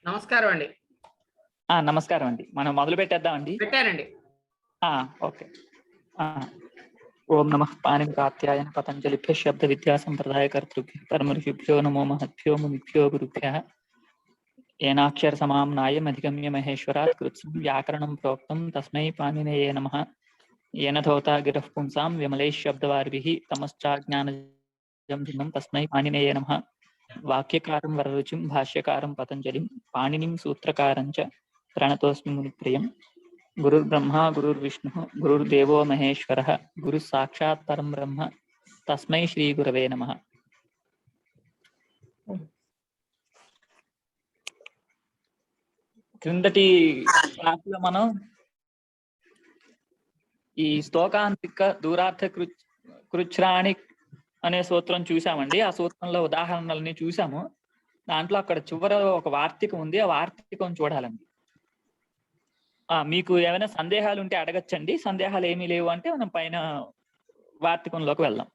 నమస్కారం అండి. నమస్కారం అండి. మనం మొదలు పెట్టేద్దామండి. పెట్టానండి. ఓకే. ఓం నమః పాణినికాత్యాయన పతంజలిభ్య శబ్ద విద్యా సంప్రదాయ కర్తృభ్యః పరమర్షిభ్యో నమో మహద్భ్యో మునిభ్యో గురుభ్యః ఏనాక్షర సమామ్నాయం అధిగమ్య మహేశ్వరాత్ కృత్స్నం వ్యాకరణం ప్రోక్తం తస్మై పాణినయే నమః. ఏన ధౌతా గిరః పుంసాం విమలైః శబ్దవారిభిః తమశ్చాజ్ఞానజం భిన్నం తస్మై పాణినయే నమః. వాక్యకారం వరరుచిం భాష్యకారం పతంజలిం పాణినిం సూత్రకారం చ ప్రణతోస్మి మునిప్రియం. గురుర్బ్రహ్మ గురుర్విష్ణు గురుర్దేవో మహేశ్వరః గురు సాక్షాత్ పరం బ్రహ్మ తస్మై శ్రీ గురవే నమః. క్రిందటి క్లాసులో మనం ఈ స్తోకాంతిక దూరార్థ కృచ్ఛ్రాణి అనే సూత్రం చూసామండి. ఆ సూత్రంలో ఉదాహరణలని చూసాము. దాంట్లో అక్కడ చివర ఒక వార్తికం ఉంది. ఆ వార్తికం చూడాలండి. మీకు ఏమైనా సందేహాలు ఉంటే అడగచ్చండి. సందేహాలు ఏమీ లేవు అంటే మనం పైన వార్తికంలోకి వెళ్దాం.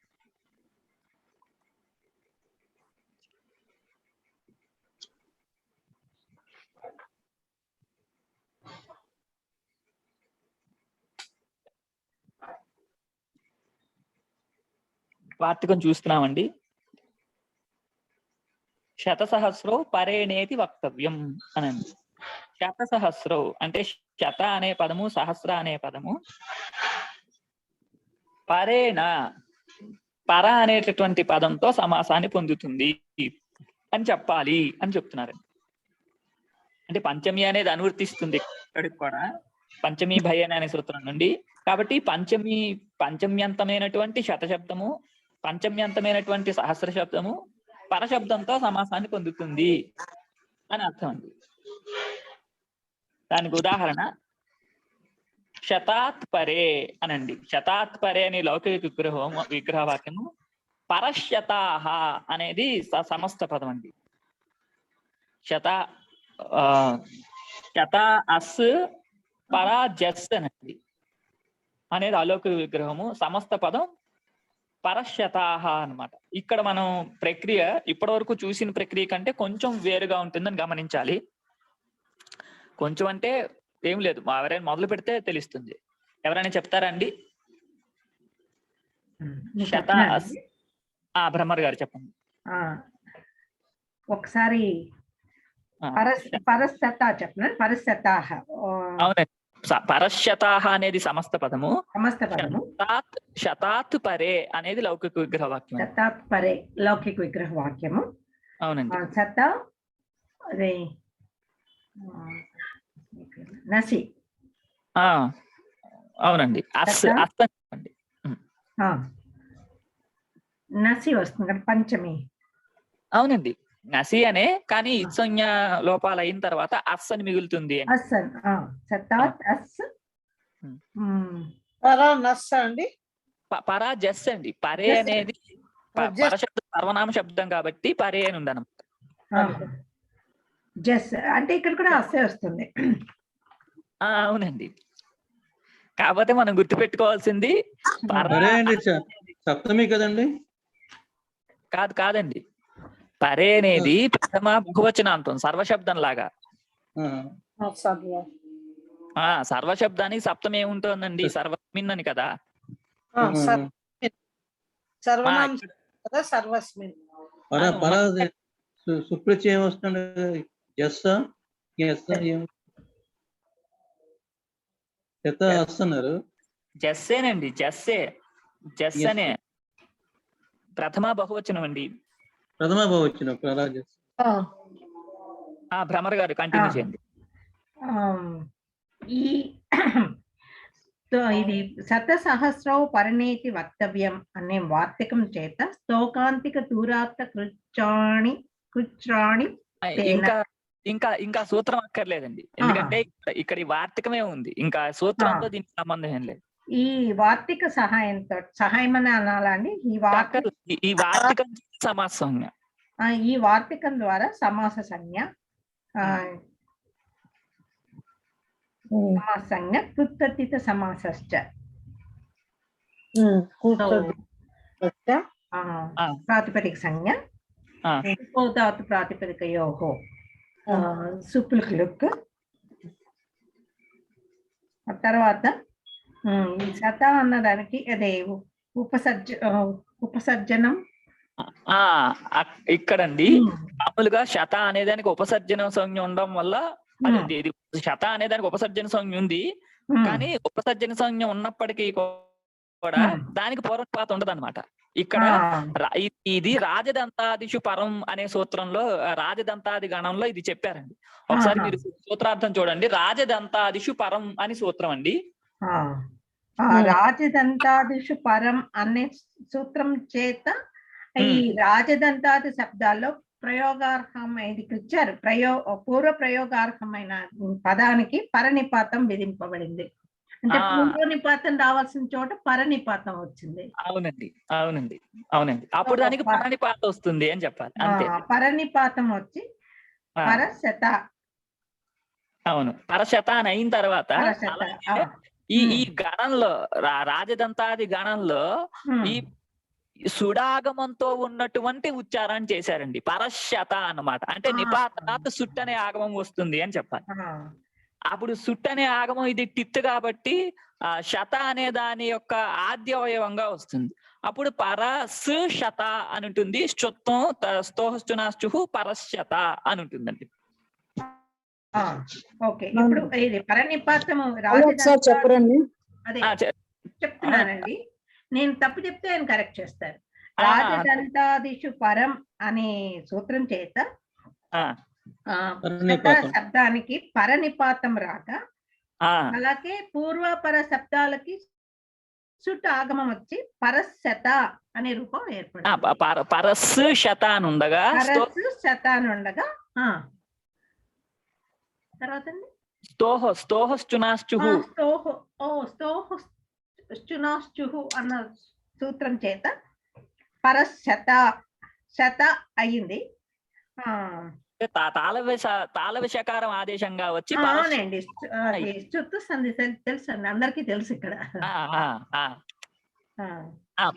వార్తికం చూస్తున్నామండి. శతసహస్రో పరేణేతి వక్తవ్యం అనండి. శతసహస్రో అంటే శత అనే పదము, సహస్ర అనే పదము పరేణ పర అనేటటువంటి పదంతో సమాసాన్ని పొందుతుంది అని చెప్పాలి అని చెప్తున్నారు. అంటే పంచమి అనేది అనువర్తిస్తుంది ఇక్కడికి కూడా, పంచమి భయన అనే సూత్రం నుండి. కాబట్టి పంచమ్యంతమైనటువంటి శతశబ్దము, పంచమ్యంతమైనటువంటి సహస్ర శబ్దము పరశబ్దంతో సమాసాన్ని పొందుతుంది అని అర్థం అండి. దానికి ఉదాహరణ శతాత్ పరే అనండి. శతాత్ పరే అనే లౌకిక విగ్రహ వాక్యము పరశతాహ అనేది సమస్త పదం అండి. శత అస్ పరా జస్ అనండి అనేది అలౌకిక విగ్రహము. సమస్త పదం పరశతాహ అన్నమాట. ఇక్కడ మనం ప్రక్రియ ఇప్పటి వరకు చూసిన ప్రక్రియ కంటే కొంచెం వేరుగా ఉంటుందని గమనించాలి. కొంచెం అంటే ఏం లేదు, ఎవరైనా మొదలు పెడితే తెలుస్తుంది. ఎవరైనా చెప్తారండి? భ్రమర్ గారు చెప్పండి. ఒకసారి అవునండి. పరశతాహ అనేది సమస్త పదము. శతాత్ పరే అనేది లౌకిక విగ్రహ వాక్యం. శతాత్ పరే లౌకిక విగ్రహ వాక్యము. అవునండి. నసి అవునండి. నసి వస్తుంది కదా పంచమి. అవునండి, నసి అనే, కానీ ఇత్సంజ్ఞ లోపాలు అయిన తర్వాత అస్ అని మిగులుతుంది. పరా జస్ అండి. పరే అనేది పరశబ్దం, సర్వనామ శబ్దం కాబట్టి పరే అని ఉంది అన్నమాట. జస్ అంటే ఇక్కడ కూడా అస్సే వస్తుంది. అవునండి. కాకపోతే మనం గుర్తుపెట్టుకోవాల్సింది సప్తమి కదండి. కాదండి, పరే అనేది ప్రథమ బహువచనాంతం, సర్వశబ్దం లాగా. సర్వశబ్దానికి సప్తమి ఏముంటుందండి? సర్వస్మిన్ అని కదా. సుప్రత్యయం వస్తుంది. జస్సేనండి. జస్ అనే ప్రథమ బహువచనం అండి. ప్రథమ బహువచనం. భ్రమర్ గారు కంటిన్యూ చేయండి. ఇది శతసహస్రౌ పరనేతి వక్తవ్యం అనే వార్తికం చేత స్తోకాంతిక దూరార్థ కృచ్ఛ్రాణి ఇంకా సూత్రం అక్కర్లేదండి. ఎందుకంటే ఇక్కడ ఈ వార్తికమే ఉంది, ఇంకా సూత్రంతో దీనికి సంబంధం ఏం లేదు. ఈ వార్తిక సహాయం అని అనాలండి. ఈ వార్తికం సమాస సంజ్ఞ. ఈ వార్తికం ద్వారా సమాస సంజ్ఞ కృత్తతిత సమాసశ్చ ప్రాతిపదిక సంజ్ఞ ప్రాతిపదికయోః సుప్పులకు లుక్. ఆ తర్వాత ఈ శత అన్నదానికి అదే ఉపసర్జనం. ఇక్కడండి మామూలుగా శత అనేదానికి ఉపసర్జన సంజ్ఞ ఉండడం వల్ల అది ఇది శత అనేదానికి ఉపసర్జన సంజ్ఞ ఉంది, కానీ ఉపసర్జన సంజ్ఞ ఉన్నప్పటికీ కూడా దానికి పూర్వపాత ఉండదు అనమాట. ఇక్కడ ఇది రాజదంతాదిషు పరం అనే సూత్రంలో రాజదంతాది గణంలో ఇది చెప్పారండి. ఒకసారి మీరు సూత్రార్థం చూడండి. రాజదంతాదిషు పరం అని సూత్రం అండి. రాజదంతాదిషు పరం అనే సూత్రం చేత ఈ రాజదంతాది శబ్దాల్లో ప్రయోగార్హమైనది ఇచ్చారు. పూర్వ ప్రయోగార్హమైన పదానికి పరనిపాతం విధింపబడింది. అంటే పూర్వ నిపాతం రావాల్సిన చోట పరనిపాతం వచ్చింది. అవునండి అవునండి అవునండి. అప్పుడు దానికి పరనిపాతం వస్తుంది అని చెప్పాలి. అంతే. పరనిపాతం వచ్చి పరశత. అవును, పరశత అని అయిన తర్వాత ఈ గణంలో రాజదంతాది గణంలో ఈ సుడాగమంతో ఉన్నటువంటి ఉచ్చారణ చేశారండి. పరశత అన్నమాట. అంటే నిపాతనాత్ సుట్ అనే ఆగమం వస్తుంది అని చెప్పాలి. అప్పుడు సుట్ అనే ఆగమం ఇది టిత్ కాబట్టి శత అనే దాని యొక్క ఆద్యవయవంగా వస్తుంది. అప్పుడు పరస్ శత అని ఉంటుంది. శ్చుత్వం స్తోహశ్చునాశ్చు పరశత అని ఉంటుందండి. ఓకే, ఇప్పుడు ఇది పరనిపాతము చెప్పండి. అదే చెప్తున్నానండి. నేను తప్పు చెప్తే ఆయన కరెక్ట్ చేస్తారు. రాజదంతాదిషు పరం అనే సూత్రం చేత శబ్దానికి పరనిపాతం రాగా, అలాగే పూర్వపర శబ్దాలకి సుట్ ఆగమం వచ్చి పరశత అనే రూపం ఏర్పడింది. పరస్ శత అని ఉండగా తర్వాత స్తునాశ్చు అన్న సూత్రం చేత పరశత అయ్యింది. తాళవిషకారం ఆదేశంగా వచ్చి అవునండి. చుత్తు సంధి తెలుసు అండి, అందరికీ తెలుసు. ఇక్కడ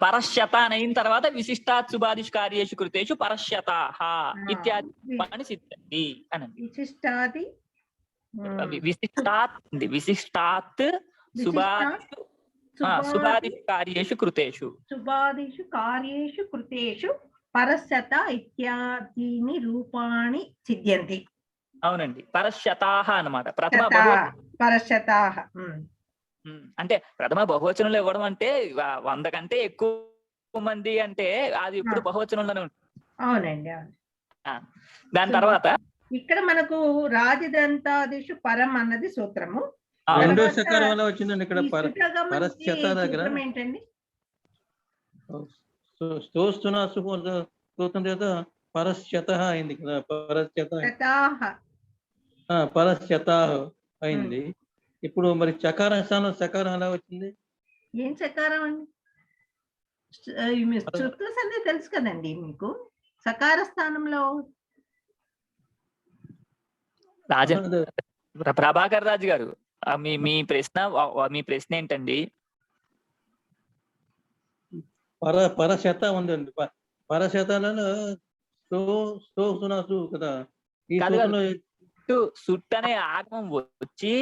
పరశత అని అయిన తర్వాత విశిష్టాత్ శుభాదిషు కార్యేషు కృతేషు పరశతాః ఇత్యాది సిద్ధండి అనండి. విశిష్టాత్ శుభాదిషు కార్యేషు కృతేషు పరశత ఇత్యాదీని రూపాణి సిద్ధ్యంతి. అవునండి, పరశతాః అన్నమాట. ప్రథమ పరశతాః అంటే ప్రథమ బహువచనంలో ఇవ్వడం అంటే 100 కంటే ఎక్కువ మంది అంటే అది ఇప్పుడు బహువచనంలోనే ఉంటుంది. అవునండి. దాని తర్వాత ఇక్కడ మనకు రాజదంతాదిషు పరం అన్నది సూత్రము. రెండో సకారం వల్ల వచ్చిందండి. ఇక్కడ పరశత దగ్గర ఏంటండి? సూత్రం చేత పరశత అయింది కదా. పరశత అయింది. ఇప్పుడు మరి చకారం స్థానం సకారం ఎలా వచ్చింది? ఏం చకారం అండి? చుట్టూస్ అనేది తెలుసు కదండి మీకు. సకార స్థానంలో ప్రభాకర్ రాజు గారు, మీ ప్రశ్న ఏంటండి? పరశత ఉందండి. పరశతలలో కదా. ఈ సుట్ అనే ఆగమం వచ్చి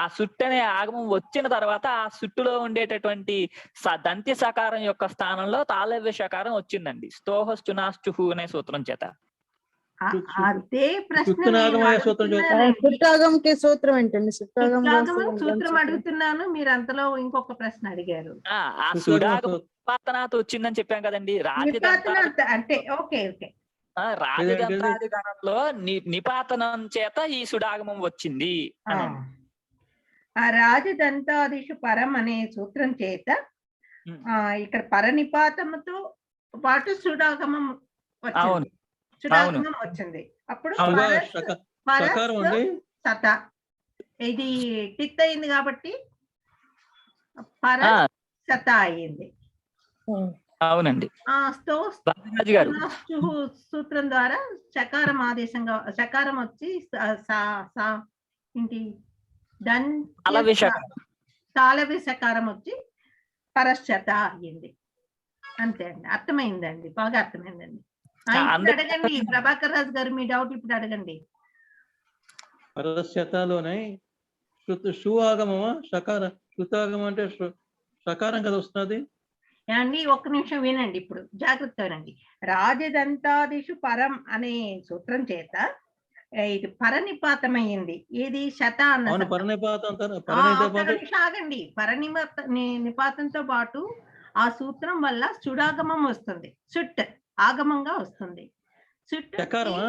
ఆ సుట్ అనే ఆగమం వచ్చిన తర్వాత ఆ సుట్టులో ఉండేటటువంటి దంత్య సకారం యొక్క స్థానంలో తాళవ్య సకారం వచ్చిందండి. స్తోహశ్చునాశ్చు అనే సూత్రం చేత. అదే ప్రశ్న సూత్రం ఏంటండి? సూత్రం అడుగుతున్నాను, మీరు అంతలో ఇంకొక ప్రశ్న అడిగారు. ఆ సుడాగం నిపాతనాత్ వచ్చిందని చెప్పాం కదండి. అంటే ఓకే ఓకే, రాజదంతాది గణంలో నిపాతనం చేత ఈ సుడాగమం వచ్చింది. ఆ రాజదంతాదిషు పరం అనే సూత్రం చేత ఇక్కడ పరనిపాతముతో పాటు సుడాగమం వచ్చింది. సుడాగమం వచ్చింది. అప్పుడు సత ఇది టిత్ అయింది కాబట్టి పరశత అయ్యింది. అవునండి. సూత్రం ద్వారా చకారం ఆదేశంగా చకారం వచ్చి ఏంటి తాళవి సకారం వచ్చి పరశత అయ్యింది. అంతే అండి, అర్థమైందండి, బాగా అర్థమైందండి. అడగండి ప్రభాకర్ రాజు గారు, మీ డౌట్ ఇప్పుడు అడగండి. పరశతలోనే షు ఆగమమా షకార శృతాగమం అంటే షకారం కదా వస్తున్నది. అండి ఒక్క నిమిషం వినండి, ఇప్పుడు జాగ్రత్త వినండి. రాజదంతాదిషు పరం అనే సూత్రం చేత ఇది పరనిపాతమైంది. ఏది శత అన్న అవును, శబ్దం. పరనిపాతం అంటారు. ఒక్క పరనిపాతం నిమిషం ఆగండి. నిపాతంతో పాటు ఆ సూత్రం వల్ల సుడాగమం వస్తుంది. సుట్ ఆగమంగా వస్తుంది. సుట్ చకారమా?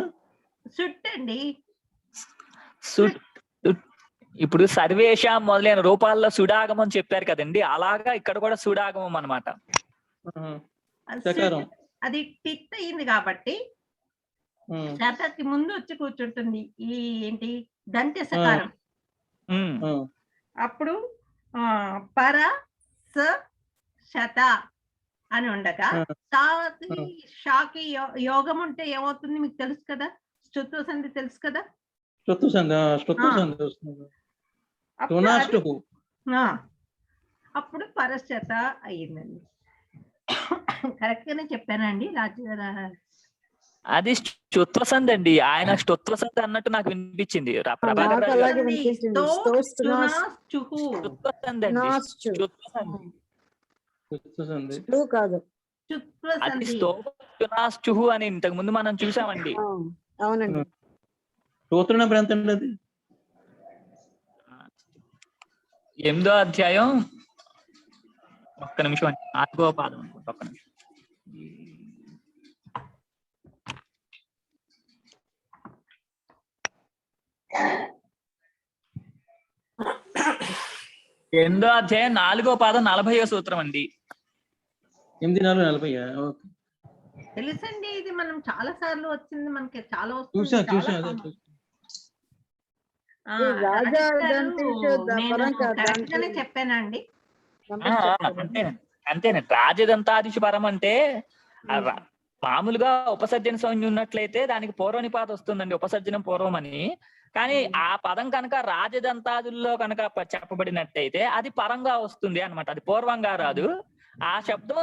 సుట్ అండి. ఇప్పుడు సర్వేష మొదలైన రూపాల్లో సుడాగమం చెప్పారు కదండి, అలాగా ఇక్కడ కూడా సుడాగమం అన్నమాట. చకారం. అది టిత్ అయింది కాబట్టి శతకి ముందు వచ్చి కూర్చుంటుంది ఈ ఏంటి దంత్య సకారం. అప్పుడు పర స శత అని ఉండగా షాకి యోగం ఉంటే ఏమవుతుంది మీకు తెలుసు కదా, స్తుత్వ సంధి తెలుసు కదా. అప్పుడు పరశత అయ్యిందండి. కరెక్ట్ గానే చెప్పానండి అది స్తుత్వసంధి అండి. ఆయన స్తుత్వసంధి అన్నట్టు నాకు వినిపించింది. అని ఇంతకు ముందు మనం చూసామండి. అవునండి. స్తోత్ర నెంబర్ ఎంత అండి అది? 8వ అధ్యాయం ఒక్క నిమిషం అండి, 4వ పాదం అనుకుంటా. ఒక్క నిమిషం. 8వ అధ్యాయం 4వ పాదం 40వ సూత్రం అండి. 8:40 తెలుసండి, ఇది మనం చాలా సార్లు వచ్చింది, మనకి చాలా చెప్పానండి. అంతేనండి. రాజదంతాదిషు పరం అంటే మామూలుగా ఉపసర్జన సంజ్ఞ ఉన్నట్లయితే దానికి పూర్వ నిపాత వస్తుందండి, ఉపసర్జనం పూర్వం అని. కానీ ఆ పదం కనుక రాజదంతాదుల్లో కనుక చెప్పబడినట్టయితే అది పరంగా వస్తుంది అన్నమాట, అది పూర్వంగా రాదు. ఆ శబ్దం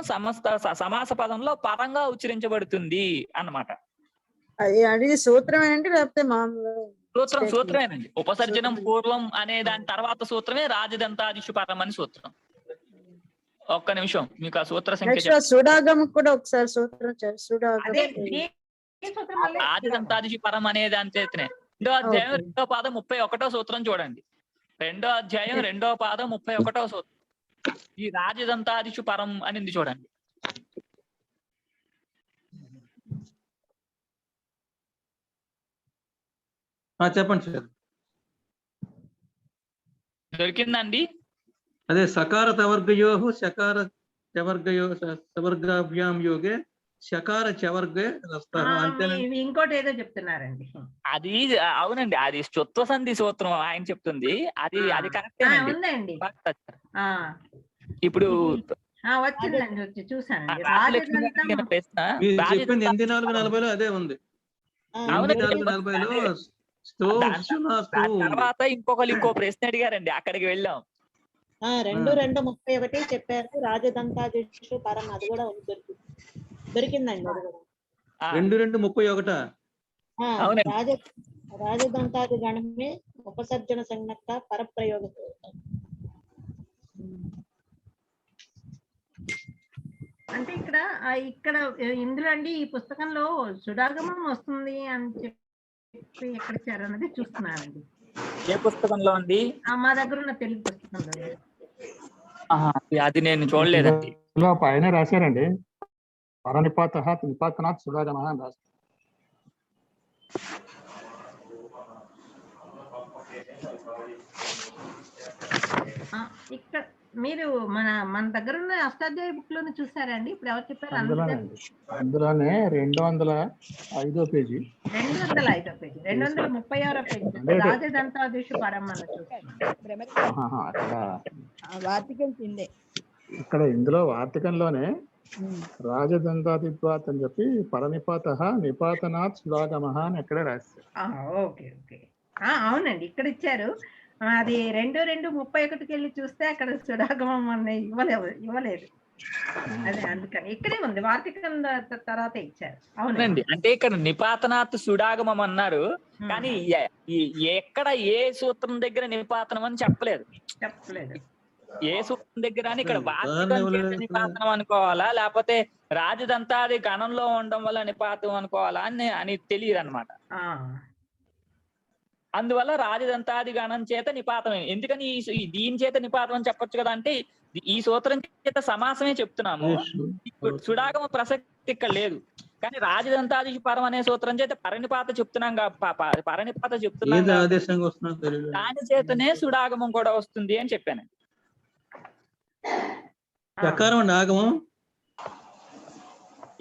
సమాస పదంలో పరంగా ఉచ్చరించబడుతుంది అన్నమాట. అది సూత్రమేనండి లేకపోతే సూత్రమేనండి. ఉపసర్జనం పూర్వం అనే దాని తర్వాత సూత్రమే రాజదంతాదిషు పరం అని సూత్రం. ఒక్క నిమిషం మీకు ఆ సూత్ర సంఖ్య. సుడాగం కూడా ఒకసారి సూత్రం. రాజదంతాదిషు పరం అనే దాని చేతనే 2వ అధ్యాయం 2వ పాదం 31వ సూత్రం చూడండి. 2వ అధ్యాయం 2వ పాదం 31వ సూత్రం ఈ రాజదంతాదిషు పరం అని చూడండి. చెప్పండి సార్. దొరికిందండి. అదే సకార తవర్గయో శకార చవర్గయో సవర్గాభ్యాం యోగే శకార చవర్గే ఇంకోటి ఏదో చెప్తున్నారండి. అది అవునండి, అది స్తుత్వ సంధి సూత్రం ఆయన చెప్తుంది. అది కరెక్టేనండి. ఇప్పుడు వచ్చిందండి, వచ్చి చూసానండి. చెప్పింది 8:40 అదే ఉంది. 8:40 తర్వాత ఇంకో ప్రశ్న అడిగారండి, అక్కడికి వెళ్ళాం. 2:2:31 చెప్పారు. రాజదంతాదిషు పరం అది కూడా దొరికిందండి. 2:2:31 రాజదంతాది గణమే ఉపసర్జన సంజ్ఞక పరప్రయోగ. అంటే ఇక్కడ ఇందులో అండి ఈ పుస్తకంలో సుడాగమం వస్తుంది అని చెప్పి ఎక్కడ ఇచ్చారన్నది చూస్తున్నానండి. ఏ పుస్తకంలో అండి? మా దగ్గర ఉన్న తెలుగు పుస్తకంలో. అది నేను చూడలేదండి. పైన రాశారండి, పరనిపాత నిపాతనాథ్ సుడాగమ అని రాశారు. ఇక్కడ మీరు మన దగ్గర ఉన్న అష్టాధ్యాయ బుక్ లోనే చూసారండి. ఇప్పుడు ఎవరు చెప్పారు? అందులోనే 205వ పేజీ 205వ పేజీ 236వ పేజీ రాజదంతాదిషు పరం అని ఇక్కడ ఇందులో వార్తికంలోనే రాజదంతాదిత్వాత్ అని చెప్పి పరనిపాత నిపాతనాథ్ సుడాగమ అని ఎక్కడే రాశారు. ఓకే ఓకే, అవునండి ఇక్కడ ఇచ్చారు. అది 2:2:31 వెళ్ళి చూస్తే అక్కడ సుడాగమం అనే ఇవ్వలేదు. అదే అందుకని ఇక్కడే ఉంది వార్తికం తర్వాత ఇచ్చారు. అవునండి. అవునండి, అంటే ఇక్కడ నిపాతనాత్ సుడాగమం అన్నారు, కానీ ఎక్కడ ఏ సూత్రం దగ్గర నిపాతనం అని చెప్పలేదు. ఏ సూత్రం దగ్గర అని ఇక్కడ వార్తికం చేత నిపాతనం అనుకోవాలా, లేకపోతే రాజదంతాది గణంలో ఉండడం వల్ల నిపాతం అనుకోవాలా అని తెలియదు అనమాట. అందువల్ల రాజదంతాది గణం చేత నిపాతం. ఎందుకని దీని చేత నిపాతం అని చెప్పొచ్చు కదా అంటే, ఈ సూత్రం చేత సమాసమే చెప్తున్నాము, సుడాగమ ప్రసక్తి ఇక్కడ లేదు. కానీ రాజదంతాది పరం అనే సూత్రం చేత పరనిపాత చెప్తున్నాం, పరనిపాత చెప్తున్నాం, దాని చేతనే సుడాగమం కూడా వస్తుంది అని చెప్పాను.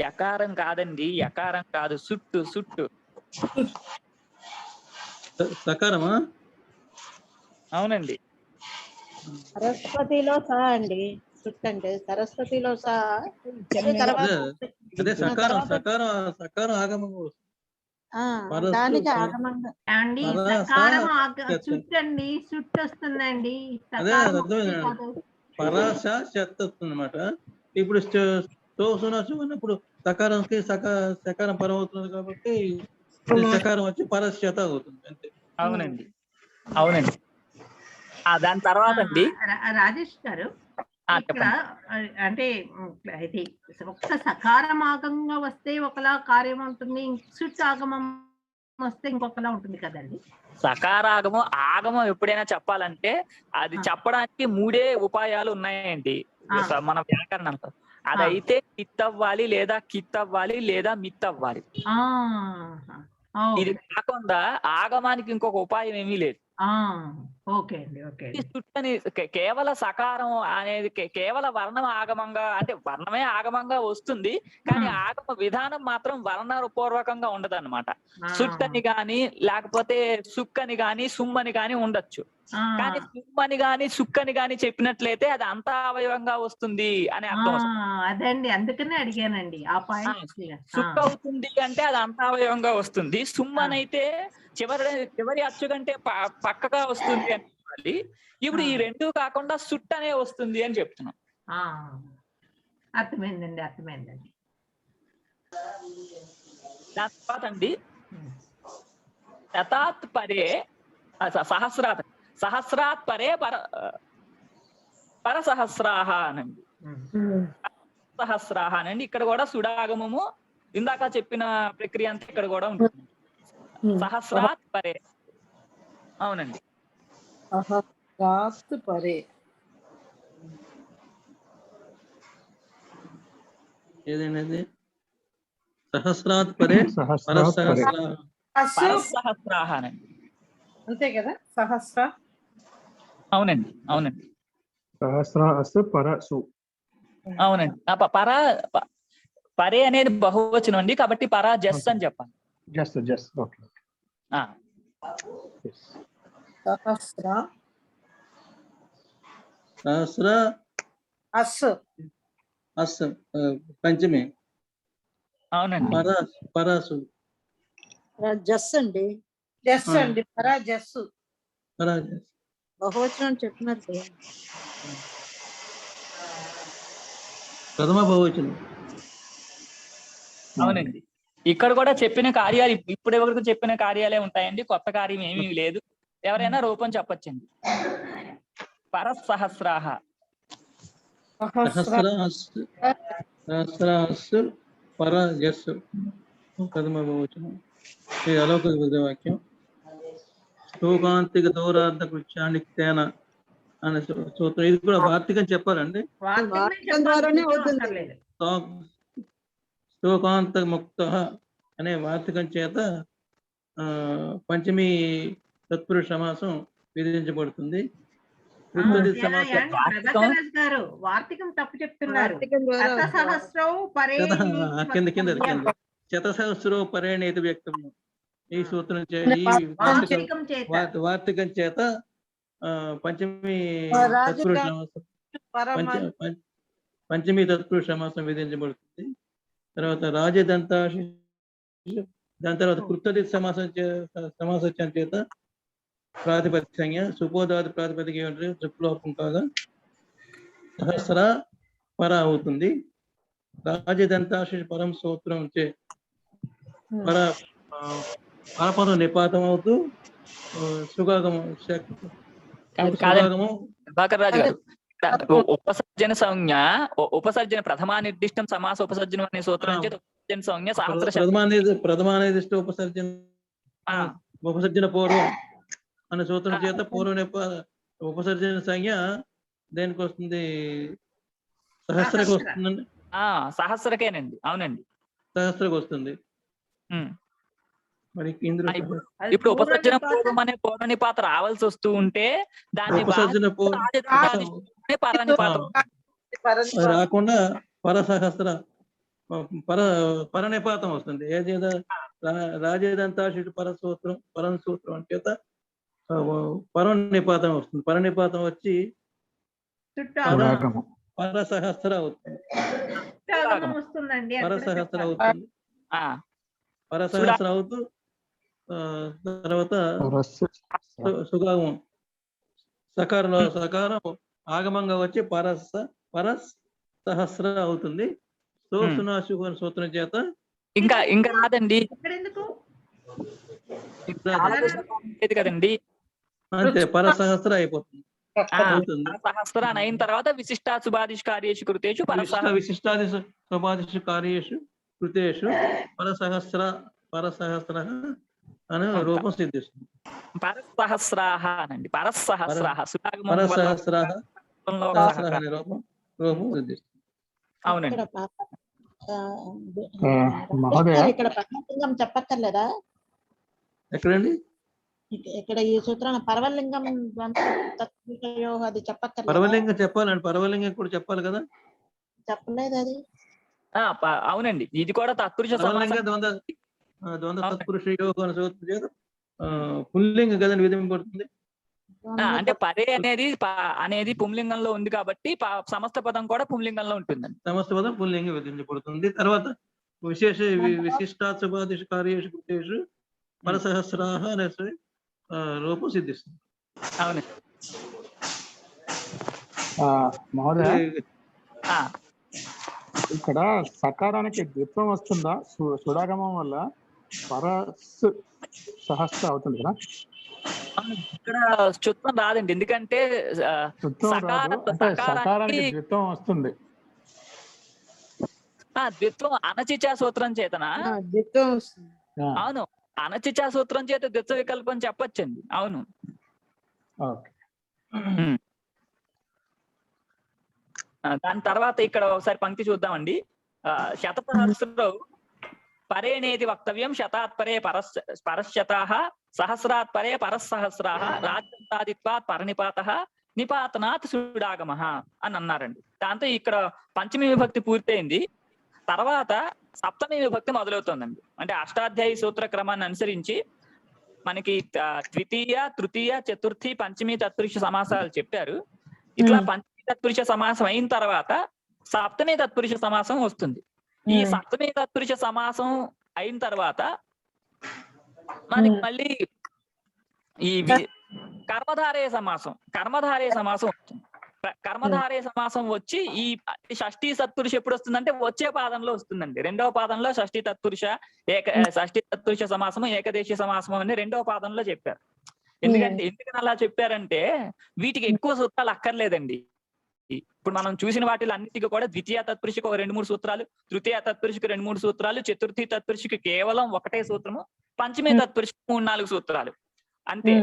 యకారం కాదండి, యకారం కాదు, సుట్టు సుట్టు సకారమా? అవునండి. సరస్వతిలో సా అండి, చుట్టంటే సరస్వతిలో సా. అదే సకారం సకారం సకారం ఆగమం. దానికి ఆగమంగా అండి సకారం చుట్టండి, చుట్టు వస్తుందండి. అదే పరాశ చెత్త వస్తుంది అనమాట. ఇప్పుడు అన్నప్పుడు సకారంకి సకారం పరం అవుతుంది కాబట్టి సకారం వచ్చి పరస్యత అవుతుంది అంతే. అవునండి, అవునండి. దాని తర్వాత అండి రాజేష్ గారు ఇక్కడ అంటే ఇది ఒక్క సకారమాగంగా వస్తే ఒకలా కార్యం ఉంటుంది, సుట్ ఆగమం వస్తే ఇంకొకలా ఉంటుంది కదండి. సకారాగము ఆగమం ఎప్పుడైనా చెప్పాలంటే అది చెప్పడానికి 3 ఉపాయాలు ఉన్నాయండి మన వ్యాకరణంలో. అదైతే కిత్తవ్వాలి, లేదా కిత్తవ్వాలి, లేదా మిత్తవ్వాలి. ఇది కాకుండా ఆగమానికి ఇంకొక ఉపాయం ఏమీ లేదు. సుట్టని కేవల సకారం అనేది కేవల వర్ణం ఆగమంగా, అంటే వర్ణమే ఆగమంగా వస్తుంది, కానీ ఆగమ విధానం మాత్రం వర్ణపూర్వకంగా ఉండదు అనమాట. సుట్టని గాని లేకపోతే సుక్కని గాని సుమ్మని గాని ఉండొచ్చు, కానీ సుమ్మని గాని సుక్కని గాని చెప్పినట్లయితే అది అంతా అవయవంగా వస్తుంది అని అర్థం. అదండి అందుకనే అడిగానండి ఆ పాయింట్. సుక్క అవుతుంది అంటే అది అంతా అవయవంగా వస్తుంది, సుమ్మనైతే చివరి అచ్చు కంటే పక్కగా వస్తుంది అని. ఇప్పుడు ఈ 2 కాకుండా సుట్ అనే వస్తుంది అని చెప్తున్నాం. అర్థమైందండి, అర్థమైందండి. దాని తర్వాత అండి శతాత్ పరే సహస్రాత్ పరే పరసహస్రాహ అనండి. సహస్రాహ అనండి. ఇక్కడ కూడా సుడాగమము ఇందాక చెప్పిన ప్రక్రియ అంతా ఇక్కడ కూడా ఉంటుంది. సహస్రాత్ పరే. అవునండి. సహస్రాత్ పరే ఏదైనది సహస్రాత్ పరే పరసహస్రాహ అనండి. అంతే కదా, సహస్ర. అవునండి, అవునండి. సహస్రాసు పరసు. అవునండి. పరే అనేది బహువచనం అండి, కాబట్టి పరా జస్ అని చెప్పాలి. జస్ ఓకే. సహస్ర అస్ పంచమి. అవునండి. పరాసు జస్ అండి, జస్ అండి, పరా జస్సు బహువచనం చెప్పినట్టు ప్రథమ బహువచనం. అవునండి. ఇక్కడ కూడా చెప్పిన కార్యాలు ఇప్పటి వరకు చెప్పిన కార్యాలే ఉంటాయండి, కొత్త కార్యం ఏమీ లేదు. ఎవరైనా రూపం చెప్పచ్చండి. పరసహస్రాహ సహస్రాసు పరజస్సు ప్రథమ బహువచనం. ఇది అలౌకిక వాక్యం. శ్లోకాంతిక దౌరార్థ కృత్యాన్ని తేన అనే సూత్రం. ఇది కూడా వార్తికం చెప్పాలండి. శ్లోకాంత ముక్త అనే వార్తికం చేత పంచమి తత్పురుష సమాసం విధించబడుతుంది. వార్తికం తప్పు చెప్తున్నారు. శతసహస్రో పరేణేతి వ్యక్తం. ఈ సూత్రం వార్తికం చేత పంచమి తత్పురుష సమాసం విధించబడుతుంది. తర్వాత రాజదంతాశి, దాని తర్వాత కృతది సమాసం చేత ప్రాతిపదిక సంజ్ఞ సుపోదాది ప్రాతిపదిక ఏమిటంటే తృప్లోపం కాగా సహస్ర పర అవుతుంది. రాజదంతాశి పరం సూత్రం చే పర పరపదం నిపాతం అవుతూ సుగాగము సుగాగము ప్రభాకర్ రాజు గారు ఉపసర్జన సంజ్ఞ ఉపసర్జన ప్రథమా నిర్దిష్టం సమాస ఉపసర్జనం అనే సూత్రం చేత ఉపసర్జన సంజ్ఞ సహస్ర ప్రథమానిర్దిష్ట ఉపసర్జన పూర్వం అనే సూత్రం చేత పూర్వ ఉపసర్జన సంజ్ఞ దేనికి వస్తుంది? సహస్రకు వస్తుందండి. సహస్రకేనండి. అవునండి, సహస్రకు వస్తుంది. మరి ఇందులో ఇప్పుడు ఉపసర్జన పూర్వం అనే పూర్వనిపాత రావాల్సి వస్తూ ఉంటే దాన్ని ఉపసర్జన రాకుండా పరసహస్ర పరనిపాతం వస్తుంది. ఏదేదా రాజేదంతాశిషు పరసూత్రం పరం సూత్రం చేత పరనిపాతం వస్తుంది. పరనిపాతం వచ్చి పరసహస్ర అవుతుంది. పరసహస్ర అవుతుంది. పరసహస్ర అవుతూ తర్వాత సుగామం సకారం ఆగమంగా వచ్చి పరస్ సహస్ర అవుతుంది. సూత్రం చేత ఇంకా రాదండి కదండి. అంతే పరసహస్ర అయిపోతుంది. సహస్ర అని అయిన తర్వాత విశిష్టా సుబాదిష్ కార్యేషు కృతేషు విశిష్టాది సుబాదిషు కార్యేషు కృతేషు పరసహస్ర అనే రూపం సిద్ధిస్తుంది. పరసహస్రాహ అనండి. పరసహస్రాహ అనే రూపం సిద్ధిస్తుంది. అవునండి. ఇక్కడ పరమలింగం చెప్పక్కర్లేదా? ఎక్కడండి? ఇక్కడ ఈ సూత్రాన్ని పరవలింగం అది చెప్పక్కర్లేదు. పరవలింగం చెప్పాలండి. పరవలింగం కూడా చెప్పాలి కదా. చెప్పలేదు అది. అవునండి, ఇది కూడా తత్పురుష ద్వంద్వ తత్పురుష యోగం పుల్లింగం కదండి విధింపబడుతుంది. అంటే పరే అనేది పుంలింగంలో ఉంది కాబట్టి సమస్త పదం కూడా పుంలింగంలో ఉంటుందండి. సమస్త పదం పుల్లింగం విధించబడుతుంది. తర్వాత విశిష్టాశుభాదిష కార్యేషు కృతేషు పరసహస్రాహ అనే రూపం సిద్ధిస్తుంది. అవునండి. మహోదయ, ఇక్కడ సకారానికి ద్విత్వం వస్తుందా? సుడాగమం వల్ల పరస్ సహస్ర అవుతుంది కదా. ఇక్కడ చుత్వం రాదండి, ఎందుకంటే సకారానికి ద్విత్వం వస్తుంది. ద్విత్వం అనచిచా సూత్రం చేతనా? అవును, అనచిచా సూత్రం చేత ద్విత్వ వికల్పం చెప్పొచ్చండి. అవును. దాని తర్వాత ఇక్కడ ఒకసారి పంక్తి చూద్దామండి. శతసహస్రౌ పరేనేది వక్తవ్యం శతాత్పరే పరశతాః సహస్రాత్పరే పరస్సహస్రాః రాజ్యంతాదిత్వాత్ పరనిపాతః నిపాతనాత్ సుడాగమః అని అన్నారండి. దాంతో ఇక్కడ పంచమి విభక్తి పూర్తయింది. తర్వాత సప్తమి విభక్తి మొదలవుతుందండి. అంటే అష్టాధ్యాయి సూత్ర క్రమాన్ని అనుసరించి మనకి ద్వితీయ, తృతీయ, చతుర్థి, పంచమి తత్పురుష సమాసాలు చెప్పారు. ఇట్లా పంచమి తత్పురుష సమాసం అయిన తర్వాత సప్తమి తత్పురుష సమాసం వస్తుంది. ఈ సప్తమి తత్పురుష సమాసం అయిన తర్వాత మనకి మళ్ళీ ఈ కర్మధారయ సమాసం వస్తుంది. కర్మధారయ సమాసం వచ్చి ఈ షష్ఠీ తత్పురుష ఎప్పుడు వస్తుందంటే వచ్చే పాదంలో వస్తుందండి. రెండవ పాదంలో షష్ఠీ తత్పురుష సమాసము, ఏకదేశీయ సమాసము అని రెండవ పాదంలో చెప్పారు. ఎందుకని అలా చెప్పారంటే వీటికి ఎక్కువ సూత్రాలు అక్కర్లేదండి. ఇప్పుడు మనం చూసిన వాటిలో అన్నిటికీ కూడా ద్వితీయ తత్పురుషకు 2-3 సూత్రాలు, తృతీయ తత్పురుషకు 2-3 సూత్రాలు, చతుర్థి తత్పురుషకు కేవలం ఒకటే సూత్రము, పంచమి తత్పురుషకు 3-4 సూత్రాలు అంతే.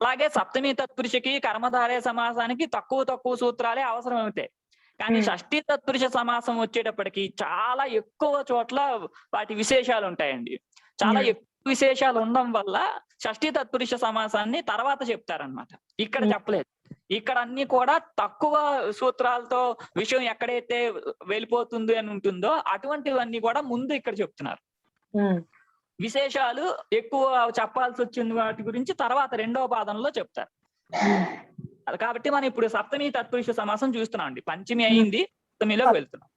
అలాగే సప్తమి తత్పురుషకి కర్మధారయ సమాసానికి తక్కువ సూత్రాలే అవసరం అవుతాయి. కానీ షష్ఠీ తత్పురుష సమాసం వచ్చేటప్పటికి చాలా ఎక్కువ చోట్ల వాటి విశేషాలు ఉంటాయండి. చాలా ఎక్కువ విశేషాలు ఉండడం వల్ల షష్ఠీ తత్పురుష సమాసాన్ని తర్వాత చెప్తారనమాట. ఇక్కడ చెప్పలేదు. ఇక్కడ అన్ని కూడా తక్కువ సూత్రాలతో విషయం ఎక్కడైతే వెళ్ళిపోతుంది అని ఉంటుందో అటువంటివన్నీ కూడా ముందు ఇక్కడ చెప్తున్నారు. విశేషాలు ఎక్కువ చెప్పాల్సి వచ్చింది వాటి గురించి తర్వాత రెండవ పాదంలో చెప్తారు. కాబట్టి మనం ఇప్పుడు సప్తమి తత్పురుష సమాసం చూస్తున్నాం అండి. పంచమి అయింది, సప్తమిలోకి వెళ్తున్నాం.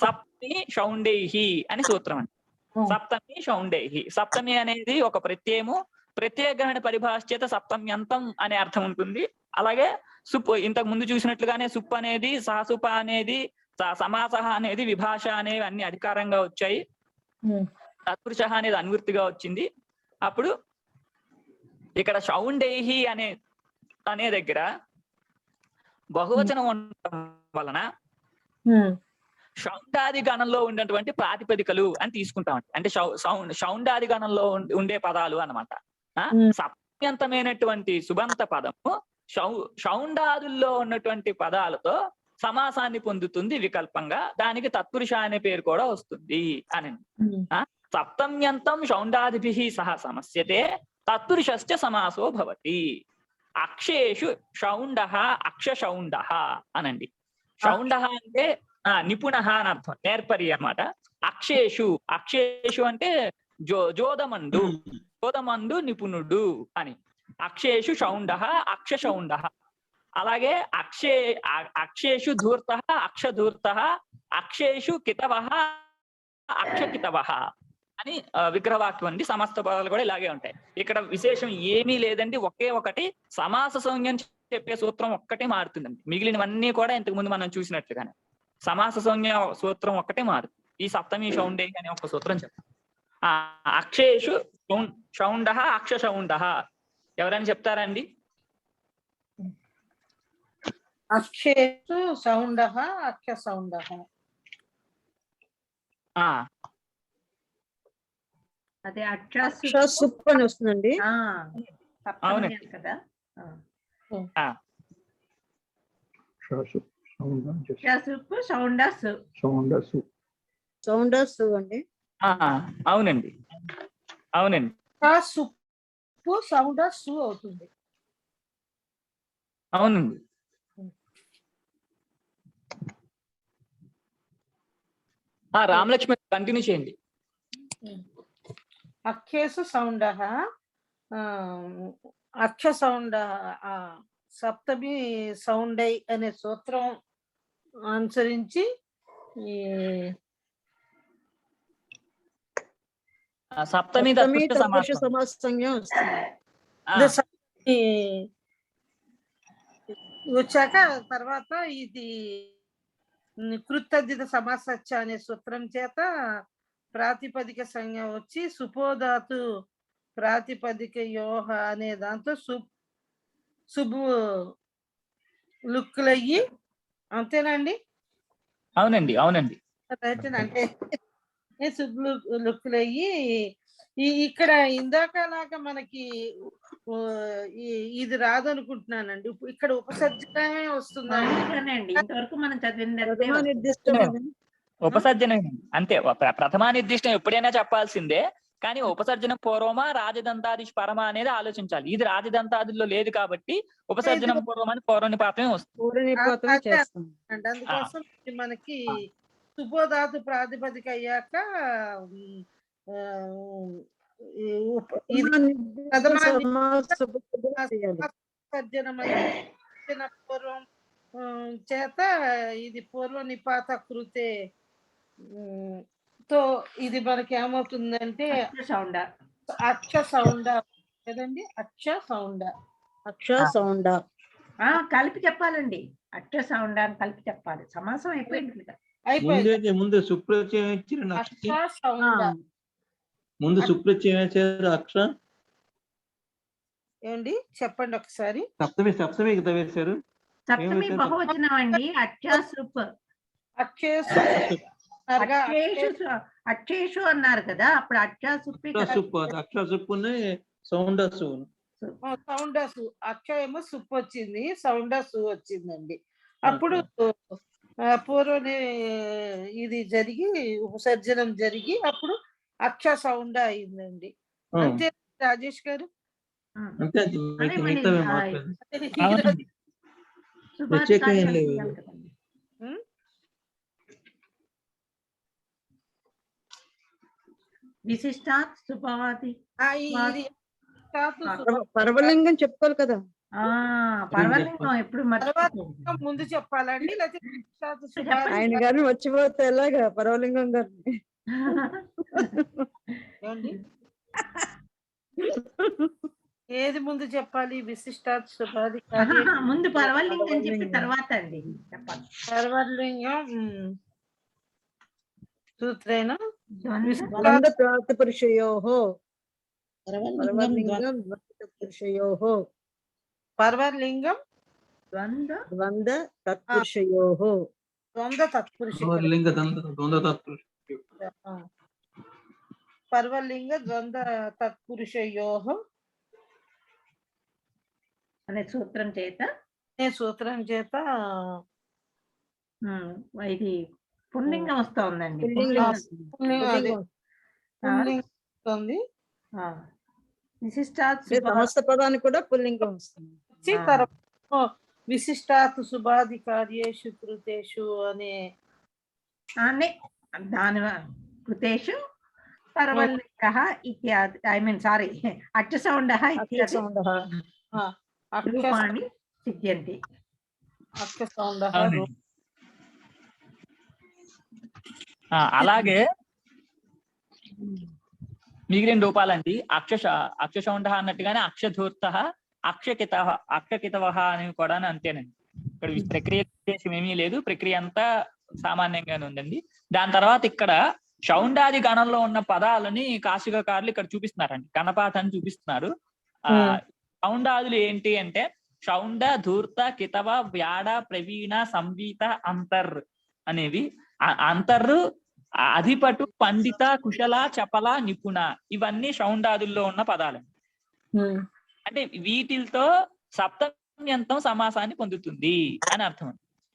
సప్తమి షౌండేహి అని సూత్రం అండి. సప్తమి షౌండేహి. సప్తమి అనేది ఒక ప్రత్యయము. ప్రత్యేకమైన పరిభాష చేత సప్తమ్యంతం అనే అర్థం ఉంటుంది. అలాగే సుప్ ఇంతకు ముందు చూసినట్లుగానే సుప్ అనేది, సహసుప అనేది, సమాస అనేది విభాష అనేవి అన్ని అధికారంగా వచ్చాయి. ఉమ్. తత్పురుష అనేది అనువృత్తిగా వచ్చింది. అప్పుడు ఇక్కడ షౌండేహి అనే దగ్గర బహువచనం ఉండటం వలన షౌండాది గణంలో ఉన్నటువంటి ప్రాతిపదికలు అని తీసుకుంటామండి. అంటే షౌండాది గణంలో ఉండే పదాలు అన్నమాట. సప్తమ్యంతమైనటువంటి సుబంత పదము షౌండాదుల్లో ఉన్నటువంటి పదాలతో సమాసాన్ని పొందుతుంది వికల్పంగా. దానికి తత్పురుష అనే పేరు కూడా వస్తుంది అని. సప్తమ్యంతం షౌండాదిభిః సహ సమస్యతే తత్పురుషశ్చ సమాసో భవతి. అక్షేషు షౌండః అక్షశౌండః అనండి. షౌండః అంటే నిపుణః అని అర్థం, నేర్పరి అన్నమాట. అక్షేషు అంటే జోదమందు నిపుణుడు అని. అక్షేషు షౌండః అక్షశౌండః. అలాగే అక్షేషు ధూర్తః అక్షధూర్తః, అక్షేషు కితవః అక్షకితవః అని విగ్రహవాక్యం అండి. సమస్త పదాలు కూడా ఇలాగే ఉంటాయి. ఇక్కడ విశేషం ఏమీ లేదండి. ఒకే ఒకటి సమాస సంజ్ఞ చెప్పే సూత్రం ఒక్కటే మారుతుందండి. మిగిలినవన్నీ కూడా ఇంతకు ముందు మనం చూసినట్లుగానే సమాస సంజ్ఞ సూత్రం ఒక్కటే మారుతుంది. ఈ సప్తమి షౌండే అనే ఒక సూత్రం చెప్తాం. అక్షేషు షౌండః అక్షశౌండః ఎవరైనా చెప్తారండి? అక్షేషు సౌండః అక్షసౌండః. అదే సుప్ అని వస్తుందండి. అవునండి కదా. సౌండస్ అండి. అవునండి అవునండి. సుప్పు సౌండస్ అవుతుంది. అవునండి. రామలక్ష్మి కంటిన్యూ చేయండి. అక్షేసు సౌండః అక్ష సౌండ సప్తమి సౌండై అనే సూత్రం అనుసరించి సప్తమి తత్పురుష సమాస సంజ్ఞ వస్తుంది. వచ్చాక తర్వాత ఇది కృతద్ధిత సమాసచ్చ అనే సూత్రం చేత ప్రాతిపదిక సంజ్ఞ వచ్చి సుపోధాతు ప్రాతిపదిక యోహ అనే దాంతో శుభు లుక్కులయ్యి. అంతేనండి? అవునండి అవునండి. అంటే శుభ లుక్కులయ్యి ఇక్కడ ఇందాకలాగా మనకి ఇది రాదనుకుంటున్నానండి. ఇక్కడ ఉపసర్జనమే వస్తుందండి. ఇంతవరకు మనం చదివింది ఉపసర్జన అంతే. ప్రథమా నిర్దిష్టం ఎప్పుడైనా చెప్పాల్సిందే. కానీ ఉపసర్జనం పూర్వమా రాజదంతాది పరమా అనేది ఆలోచించాలి. ఇది రాజదంతాదిలో లేదు కాబట్టి ఉపసర్జనం పూర్వమని పౌర్ణిపాతమే వస్తుంది. అందుకోసం మనకి సుపోధాతు ప్రాతిపదిక అయ్యాక పూర్వం చేత ఇది పూర్వ నిపాత కృతే తో ఇది మనకి ఏమవుతుందంటే అక్ష సౌండ కదండి. అక్ష సౌండ కలిపి చెప్పాలండి. అక్ష సౌండ అని కలిపి చెప్పాలి. సమాసం అయిపోయింది. ముందు సుప్రత్యయం ముందు సుప్రత్యయం వేసారు. అక్ష ఏమండి చెప్పండి ఒకసారి. సప్తమి కదా వేశారు. సప్తమి బహువచనం అండి. అక్షేషు అన్నారు కదా. అప్పుడు అక్షసుప్పుని సౌండసు. అక్ష ఏమో సుప్పు వచ్చింది, సౌండసు వచ్చిందండి. అప్పుడు పూర్వం ఇది జరిగి ఉపసర్జనం జరిగి అప్పుడు అక్ష సౌండ అయిందండి. అంతే రాజేష్ గారు. విశిష్టాత్ సుభావాది పర్వలింగం చెప్పుకోవాలి కదా. పర్వలింగం ఎప్పుడు ముందు చెప్పాలండి. ఆయన గారిని మర్చిపోతే ఎలాగా పర్వలింగం గారిని. ఏది ముందు చెప్పాలి? విశిష్టాత్ సుపాది ముందు పర్వలింగం చెప్పి తర్వాత అండి చెప్పాలి. పర్వలింగం సూత్రేణ ద్వంద్వ తత్పురుషయోః పరవర్లింగం తత్పురుషయోః పర్వలింగం ద్వంద్వ తత్పురుషయోః ద్వంద్వ తత్పురుష లింగ ద్వంద్వ తత్పురుష పర్వలింగ ద్వంద్వ తత్పురుషయోః అనే సూత్రం చేత సూత్రం చేత ఇది పుల్లింగం వస్తా ఉందండి. పుల్లింగం విశిష్టాత్ సమస్త పదానికి కూడా పుల్లింగం వస్తుంది. విశిష్టాత్ శుభాధికార్యేషు కృతేషు అనే దాని కృతేషు పర్వలింగః ఇత్యాది సారీ అక్షసౌండః ఇత్యాది రూపాణి సిద్ధ్యంతి. అక్షసౌండః అలాగే మిగిలిన రూపాలండి అక్షశౌండ అన్నట్టుగానే అక్షధూర్త అక్షకితవ అనేవి కూడా అంతేనండి. ఇక్కడ ప్రక్రియ ఉద్దేశం ఏమీ లేదు, ప్రక్రియ అంతా సామాన్యంగానే ఉందండి. దాని తర్వాత ఇక్కడ శౌండాది గణంలో ఉన్న పదాలని కాశికారులు ఇక్కడ చూపిస్తున్నారండి, గణపాఠాన్ని చూపిస్తున్నారు. శౌండాదులు ఏంటి అంటే శౌండ, ధూర్త, కితవ, వ్యాడ, ప్రవీణ, సంవీత, అంతర్ అనేవి. అంతర్రు అధిపటు, పండిత, కుశల, చపల, నిపుణ ఇవన్నీ శౌండాదుల్లో ఉన్న పదాలు. అంటే వీటితో సప్తమ్యంతం సమాసాన్ని పొందుతుంది అని అర్థం.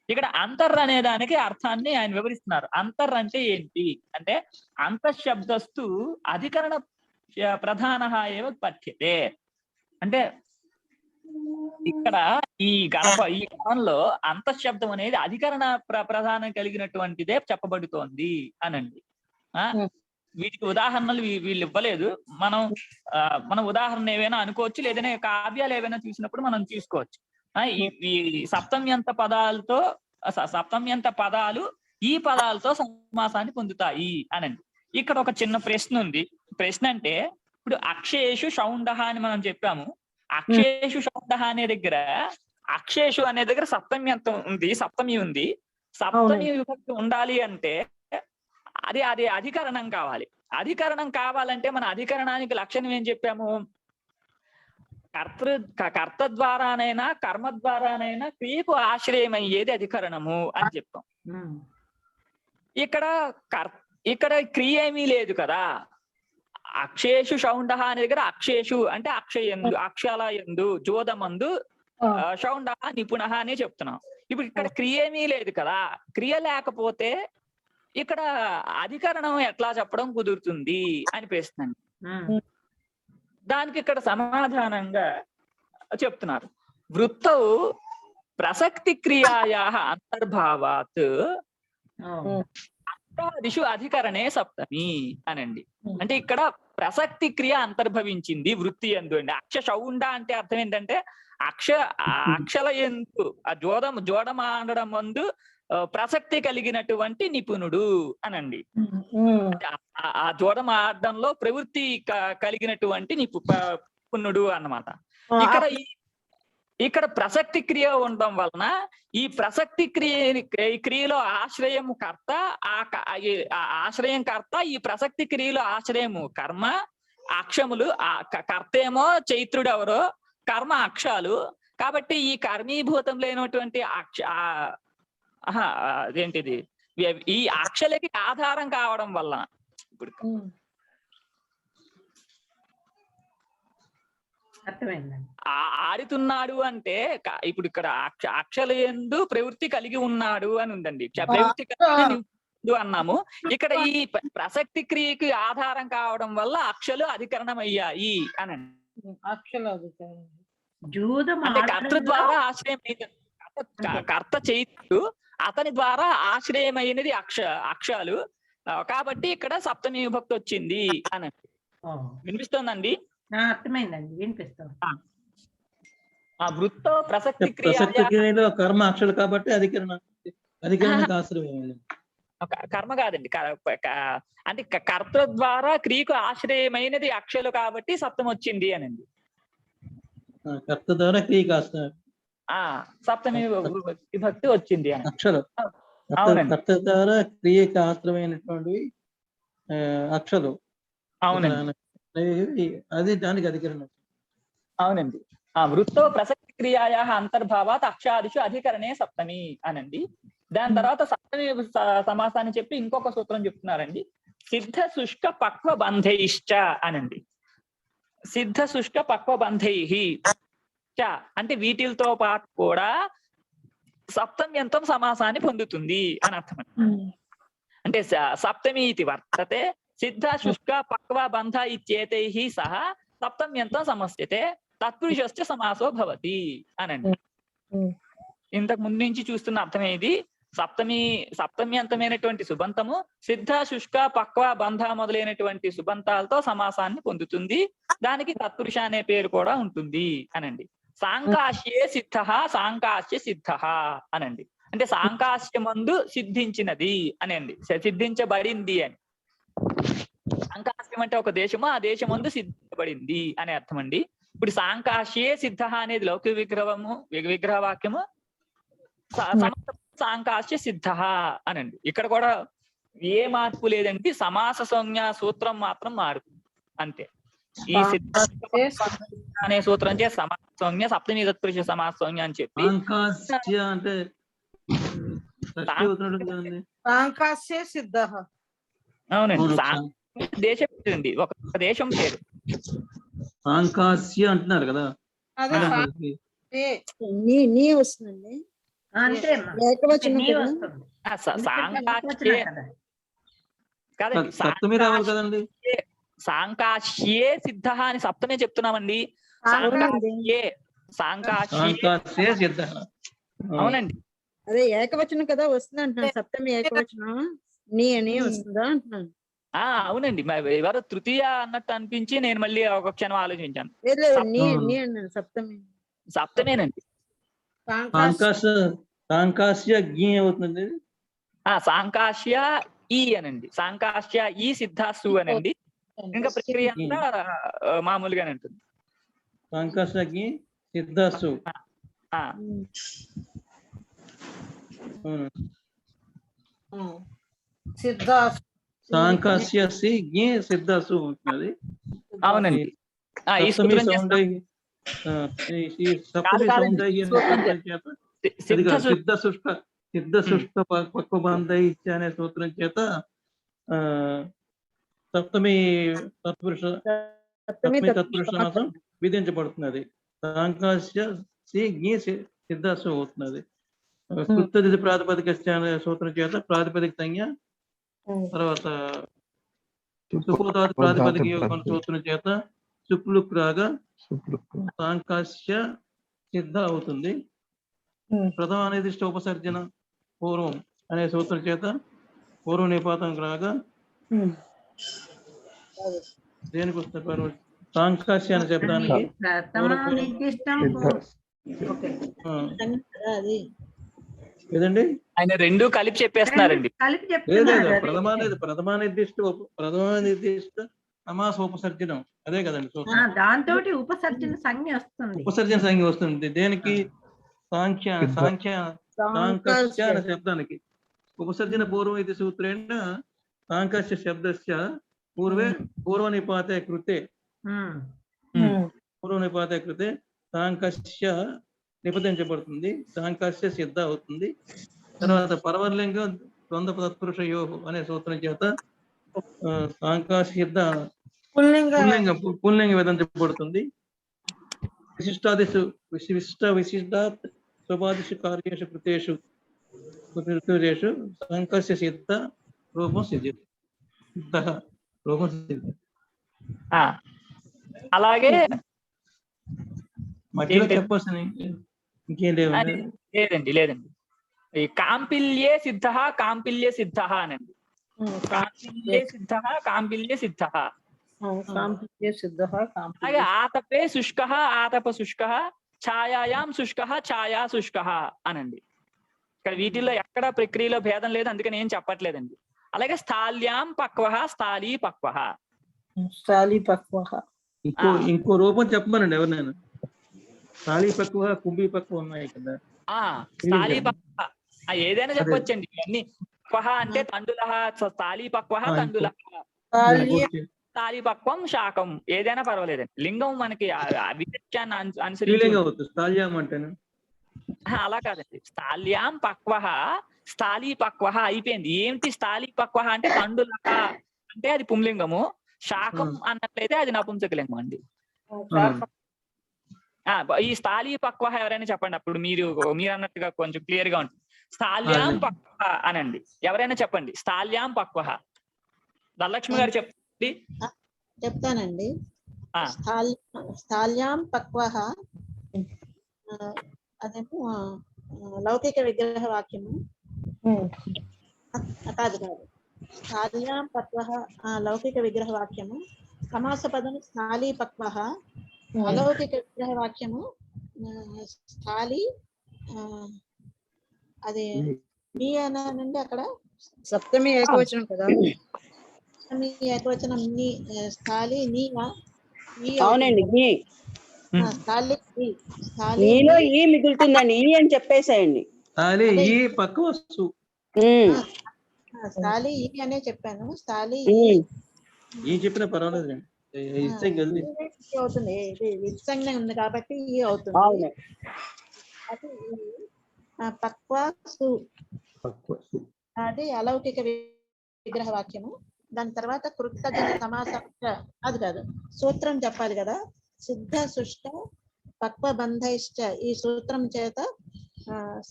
ఇక్కడ అంతర్ అనే దానికి అర్థాన్ని ఆయన వివరిస్తున్నారు. అంతర్ అంటే ఏంటి అంటే అంతఃశబ్దస్తు అధికరణ ప్రధాన ఏవ పఠ్యతే. అంటే ఇక్కడ ఈ గణంలో అంతఃశబ్దం అనేది అధికరణ ప్రధానం కలిగినటువంటిదే చెప్పబడుతోంది అనండి. వీటికి ఉదాహరణలు వీళ్ళు ఇవ్వలేదు. మనం ఉదాహరణ ఏవైనా అనుకోవచ్చు, లేదనే కావ్యాలు ఏవైనా చూసినప్పుడు మనం తీసుకోవచ్చు. ఈ సప్తమ్యంత పదాలు ఈ పదాలతో సమాసాన్ని పొందుతాయి అనండి. ఇక్కడ ఒక చిన్న ప్రశ్న ఉంది. ప్రశ్న అంటే ఇప్పుడు అక్షేషు షౌండ అని మనం చెప్పాము. అక్షేషు షౌండ అనే దగ్గర అక్షేషు అనే దగ్గర సప్తమ్యంతం ఉంది, సప్తమి ఉంది. సప్తమి విభక్తి ఉండాలి అంటే అది అధికరణం కావాలి. అధికరణం కావాలంటే మన అధికరణానికి లక్షణం ఏం చెప్పాము? కర్త ద్వారానైనా కర్మ ద్వారానైనా క్రియకు ఆశ్రయమయ్యేది అధికరణము అని చెప్పాం. ఇక్కడ క్రియ ఏమీ లేదు కదా. అక్షేషు షౌండ అనే దగ్గర అక్షేషు అంటే అక్షయందు, అక్షల ఎందు, జోదమందు, షౌండ నిపుణ అని చెప్తున్నాం. ఇప్పుడు ఇక్కడ క్రియ ఏమీ లేదు కదా. క్రియ లేకపోతే ఇక్కడ అధికరణం ఎట్లా చెప్పడం కుదురుతుంది అనిపిస్తుంది. దానికి ఇక్కడ సమాధానంగా చెప్తున్నారు. వృత్తౌ ప్రసక్తి క్రియాయా అంతర్భావాత్ అష్టాదిషు అధికరణే సప్తమి అనండి. అంటే ఇక్కడ ప్రసక్తి క్రియ అంతర్భవించింది వృత్తి యందు అండి. అక్ష షౌండ అంటే అర్థం ఏంటంటే అక్షల యందు ఆ జోడమాడడం ముందు ప్రసక్తి కలిగినటువంటి నిపుణుడు అనండి. ఆ జోడమాడడంలో ప్రవృత్తి కలిగినటువంటి నిపుణుడు అన్నమాట. ఇక్కడ ప్రసక్తి క్రియ ఉండడం వలన ఈ ప్రసక్తి క్రియలో ఆశ్రయము కర్త, ఆశ్రయం కర్త, ఈ ప్రసక్తి క్రియలో ఆశ్రయము కర్మ, అక్షములు. కర్తేమో చైత్రుడు ఎవరో, కర్మ అక్షాలు. కాబట్టి ఈ కర్మీభూతం లేనటువంటి అదేంటిది ఈ అక్షలకి ఆధారం కావడం వల్ల ఇప్పుడు ఆడుతున్నాడు అంటే ఇప్పుడు ఇక్కడ అక్షల యందు ప్రవృత్తి కలిగి ఉన్నాడు అని ఉందండి. ప్రవృత్తి కలిగి అన్నాము. ఇక్కడ ఈ ప్రసక్తి క్రియకి ఆధారం కావడం వల్ల అక్షలు అధికరణం అయ్యాయి అని. అంటే కర్త ద్వారా ఆశ్రయం, కర్త చైత్రుడు, అతని ద్వారా ఆశ్రయమైనది అక్షాలు. కాబట్టి ఇక్కడ సప్తమి విభక్తి వచ్చింది అని. వినిపిస్తోందండి? అర్థమైందండి, వినిపిస్తుంది. వృత్తో ప్రసక్తి క్రియలో కర్మ అక్షలు కాబట్టి అధికరణానికి ఆశ్రయం. కర్మ కాదండి, అంటే కర్త ద్వారా క్రియకు ఆశ్రయమైనది అక్షలు కాబట్టి సప్తం వచ్చింది అనండి. కర్త ద్వారా క్రియకి సప్తమి విభక్తి వచ్చింది అని. అక్షరం అవునండి. కర్త ద్వారా క్రియకి ఆశ్రమైనటువంటివి అక్షరం. అవునండి. అది దానికి అధికరణం. అవునండి. వృత్తో ప్రసక్తి క్రియాయా అంతర్భావాత్ అక్షాదిషు అధికరణే సప్తమి అనండి. దాని తర్వాత సప్తమి సమాసాన్ని చెప్పి ఇంకొక సూత్రం చెప్తున్నారండి. సిద్ధ శుష్క పక్వ బంధైశ్చ అనండి. సిద్ధ శుష్క పక్వ బంధై చ అంటే వీటితో పాటు కూడా సప్తమ్యంతం సమాసాన్ని పొందుతుంది అని అర్థం. అంటే సప్తమి ఇది వర్తతే సిద్ధ శుష్క పక్వ బంధ ఇత్యేతై సహ సప్తమ్యంతం సమస్యతే తత్పురుషస్య సమాసో భవతి అనండి. ఇంతకు ముందు నుంచి చూస్తున్న అర్థమేది, సప్తమ్యంతమైనటువంటి సుబంతము సిద్ధ శుష్క పక్వ బంధ మొదలైనటువంటి సుబంతాలతో సమాసాన్ని పొందుతుంది. దానికి తత్పురుష అనే పేరు కూడా ఉంటుంది అనండి. సాంకాశ్యే సిద్ధ సాంకాశ్య సిద్ధ అనండి. అంటే సాంకాశ్యమందు సిద్ధించినది అనండి, సిద్ధించబడింది అని. సాంకాశ్యం అంటే ఒక దేశము, ఆ దేశమందు సిద్ధించబడింది అనే అర్థం అండి. ఇప్పుడు సాంకాశ్యే సిద్ధ అనేది లౌకిక విగ్రహ వాక్యము, సాంకాశ్య సిద్ధ అనండి. ఇక్కడ కూడా ఏ మార్పు లేదండి, సమాస సంజ్ఞ సూత్రం మాత్రం మారుతుంది అంతే. ఈ సిద్ధ అనే సూత్రం చే సమాస సంజ్ఞ సప్తమి తత్పురుష సమాస సంజ్ఞ అని చెప్పి అంటే సాంకాస్య సిద్ధ. అవునండి. దేశం పేరు అండి, ఒక దేశం పేరు సాంకాస్య అంటున్నారు కదా. అదే నీ వస్తుందండి అంతే ఏకవచనం నీ కదా. వస్తుంది. సాంకాశ్యే కాదండి, సప్తమి రావాలి కదండి. సాంకాశ్యే సిద్ధ అని సప్తమే చెప్తున్నామండి. అవునండి. సాంకాస్యే సిద్ధ. అవునండి. అదే ఏకవచనం కదా వస్తుంది అంటున్నాను. సప్తమి ఏకవచనం నీ అని వస్తుందా అంటున్నాను. అవునండి. ఎవరు తృతీయ అన్నట్టు అనిపించి నేను మళ్ళీ ఒక క్షణం ఆలోచించాను. లేదు నీ అన్నాను సప్తమి. సప్తమేనండి. సాంకాస్య జ్ఞ అవుతుంది. సాంకాశ్య ఈ అనండి. సాంకాశ్య ఈ సిద్ధాసు అనండి. ఇంకా ప్రక్రియ అంతా మామూలుగానే ఉంటుంది. సాంకాస్య జ్ఞ సిద్ధాసు. సిద్ధాసు సాంకాస్య సి జ్ఞ సిద్ధాసు ఉంటుంది. అవునండి. ఈ సప్తమి సూత్రం సిద్ధ శుష్క పక్వ బంధై అనే సూత్రం చేత సప్తమి తత్పురుష సమాసం విధించబడుతున్నది. సాంకాస్య సి జ్ఞ సిద్ధాసు అవుతున్నది. కృత్యది ప్రాతిపదిక అనే సూత్రం చేత ప్రాతిపదిక సంజ్ఞ, తర్వాత సుపోధాది ప్రాతిపదిక యోగం సూత్రం చేత సుప్లుక్ రాగా సాంకాస్య సిద్ధ అవుతుంది. ప్రథమ అనిర్దిష్ట ఉపసర్జన పూర్వం అనే సూత్రం చేత పూర్వ నిపాతం రాగా దేనికి వస్తుంది? సాంకాస్య అనే శబ్దానికి ఏదండి ఆయన రెండు కలిపి చెప్పేస్తున్నారండి. ప్రథమ నిర్దిష్ట సమాస ఉపసర్జనం అదే కదండి. దాంతో ఉపసర్జన సంజ్ఞ వస్తుంది. ఉపసర్జన సంజ్ఞ వస్తుంది దేనికి? సాంకాస్య అనే శబ్దానికి ఉపసర్జన పూర్వం ఇది సూత్రేణ సాంకాస్య శబ్దస్య పూర్వే పూర్వనిపాతే కృతే సాంకాస్య నిపదించబడుతుంది. సాంకాస్య సిద్ధ అవుతుంది. తర్వాత పరవర్లింగం ద్వంద్వ తత్పురుషయో అనే సూత్రం చేత సాంకాస్య సిద్ధ పుల్లింగ విధించబడుతుంది. విశిష్టాత్ స్వపాదిషు కార్యేషు కృతేషు ఋతుజేషు సాంకాస్య సిద్ధ రూపం సిద్ధి. అలాగే మధ్యలో చెప్పాల్సిన ఇంకేం లేదండి. ఈ కాంపిల్యే సిద్ధ కాంపిల్య సిద్ధ అనండి. కాంపిల్య సిద్ధ అలాగే ఆతపే శుష్క ఆతప శుష్క ఛాయాయాం శుష్క ఛాయా శుష్క అనండి. ఇక్కడ వీటిల్లో ఎక్కడ ప్రక్రియలో భేదం లేదు, అందుకని ఏం చెప్పట్లేదండి. అలాగే స్థాల్యాం పక్వ స్థాళీ పక్వ. ఇంకో రూపం చెప్పమనండి ఎవరినైనా. స్థాళీ పక్వ కుంభీ పక్వ ఉన్నాయి కదా. స్థాళీ పక్వ ఏదైనా చెప్పొచ్చండి. ఇవన్నీ పక్వ అంటే తండులహ, స్థాళీ పక్వ తండులహ, స్థాళీ పక్వం శాకం ఏదైనా పర్వాలేదండి. లింగం మనకి విశేషాన్ని అనుసరించి స్త్రీలింగం అవుతుంది స్థాళ్యాం అంటేనే. అలా కాదండి. స్థాళ్యాం పక్వ స్థాళీ పక్వ అయిపోయింది. ఏంటి స్థాళీ పక్వ అంటే తండులహ అంటే అది పుంలింగము, శాకం అన్నట్లయితే అది నపుంసకలింగం అండి. ఈ స్థాళీ పక్వ ఎవరైనా చెప్పండి. అప్పుడు మీరు అన్నట్టుగా కొంచెం క్లియర్ గా ఉంటుంది. స్థాళ్యాం పక్వ అనండి. ఎవరైనా చెప్పండి స్థాళ్యాం పక్వ. ధనలక్ష్మి గారు చెప్పండి. చెప్తానండి. స్థాళ్యాం పక్వ అదేమో లౌకిక విగ్రహ వాక్యము కాదు. స్థాళ్యాం పక్వ లౌకిక విగ్రహ వాక్యము. సమాస పదం స్థాళీ పక్వ. అలౌకిక విగ్రహ వాక్యము స్థాళీ అది మీ అనండి. అక్కడ సప్తమి ఏకవచనం కదా. మీ ఏకవచనం నీ స్థాళీ నీవా? అవునండి. స్థాళీ నీలో ఈ మిగులుతుందండి. ఈ అని చెప్పేసేయండి. స్థాళీ ఈ పక్వ సు. స్థాళీ ఈ అనే చెప్పాను. స్థాళీ ఈ చెప్పిన పర్వాలేదు అవుతుంది. ఇది విత్సంజ్ఞ ఉంది కాబట్టి ఈ అవుతుంది. అది పక్వ సు అది అలౌకిక విగ్రహ వాక్యము. దాని తర్వాత కృతజ్ఞ సమాస అది కాదు, సూత్రం చెప్పాలి కదా. సిద్ధ సుష్ట పక్వ బంధైశ్చ ఈ సూత్రం చేత